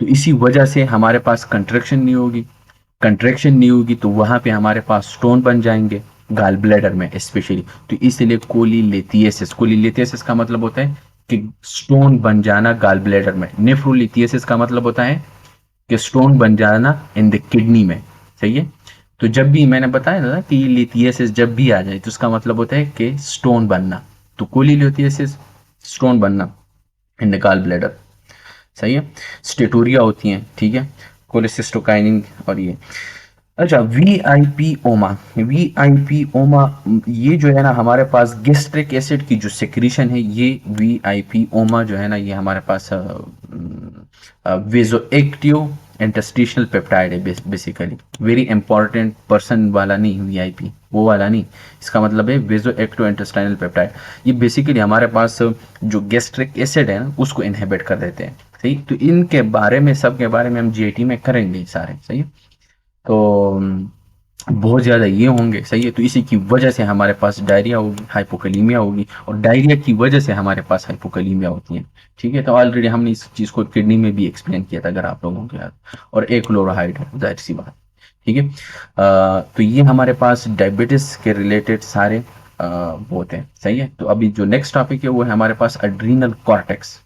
तो इसी वजह से हमारे पास कंट्रक्शन नहीं होगी, कंट्रैक्शन नहीं होगी तो वहाँ पे हमारे पास स्टोन बन जाएंगे गाल ब्लैडर में स्पेशली। तो इसलिए कोलिलेथियसिस, कोलिलेथियसिस का मतलब होता है कि स्टोन बन जाना गाल ब्लैडर में। नेफ्रोलिथियसिस का मतलब होता है कि स्टोन बन जाना इन द किडनी में, सही है। तो जब भी मैंने बताया ना कि लिथियसिस जब भी आ जाए तो उसका मतलब होता है कि स्टोन बनना। तो कोलिलिथियसिस स्टोन बनना इन द गॉल ब्लैडर, सही है। स्टेटोरिया होती हैं, ठीक है, कोलेसिस्टोकाइनिन और ये। अच्छा, वी आई पी ओमा, वी आई पी ओमा, ये जो है ना हमारे पास गेस्ट्रिक एसिड की जो सिक्रीशन है, ये वी आई पी ओमा जो है ना ये हमारे पास वेजो एक्टिव इंटस्टिशनल पेप्टाइड है बेसिकली। वेरी इंपॉर्टेंट पर्सन वाला नहीं, वीआईपी वो वाला नहीं, इसका मतलब है वेजो एक्टिव इंटेस्टाइनल पेप्टाइड। ये बेसिकली हमारे पास जो गेस्ट्रिक एसिड है ना उसको इनहिबिट कर देते हैं, सही। तो इनके बारे में, सब के बारे में हम जीआईटी में करेंगे सारे, सही है। तो बहुत ज़्यादा ये होंगे, सही है। तो इसी की वजह से हमारे पास डायरिया होगी, हाइपोकलीमिया होगी, और डायरिया की वजह से हमारे पास हाइपोकलीमिया होती है, ठीक है। तो ऑलरेडी हमने इस चीज़ को किडनी में भी एक्सप्लेन किया था, अगर आप लोगों को याद। और एक क्लोराहाइड है, जाहिर सी बात, ठीक है। तो ये हमारे पास डायबिटीज के रिलेटेड सारे वो होते हैं, सही है। तो अभी जो नेक्स्ट टॉपिक है वो है हमारे पास एड्रीनल कॉर्टेक्स,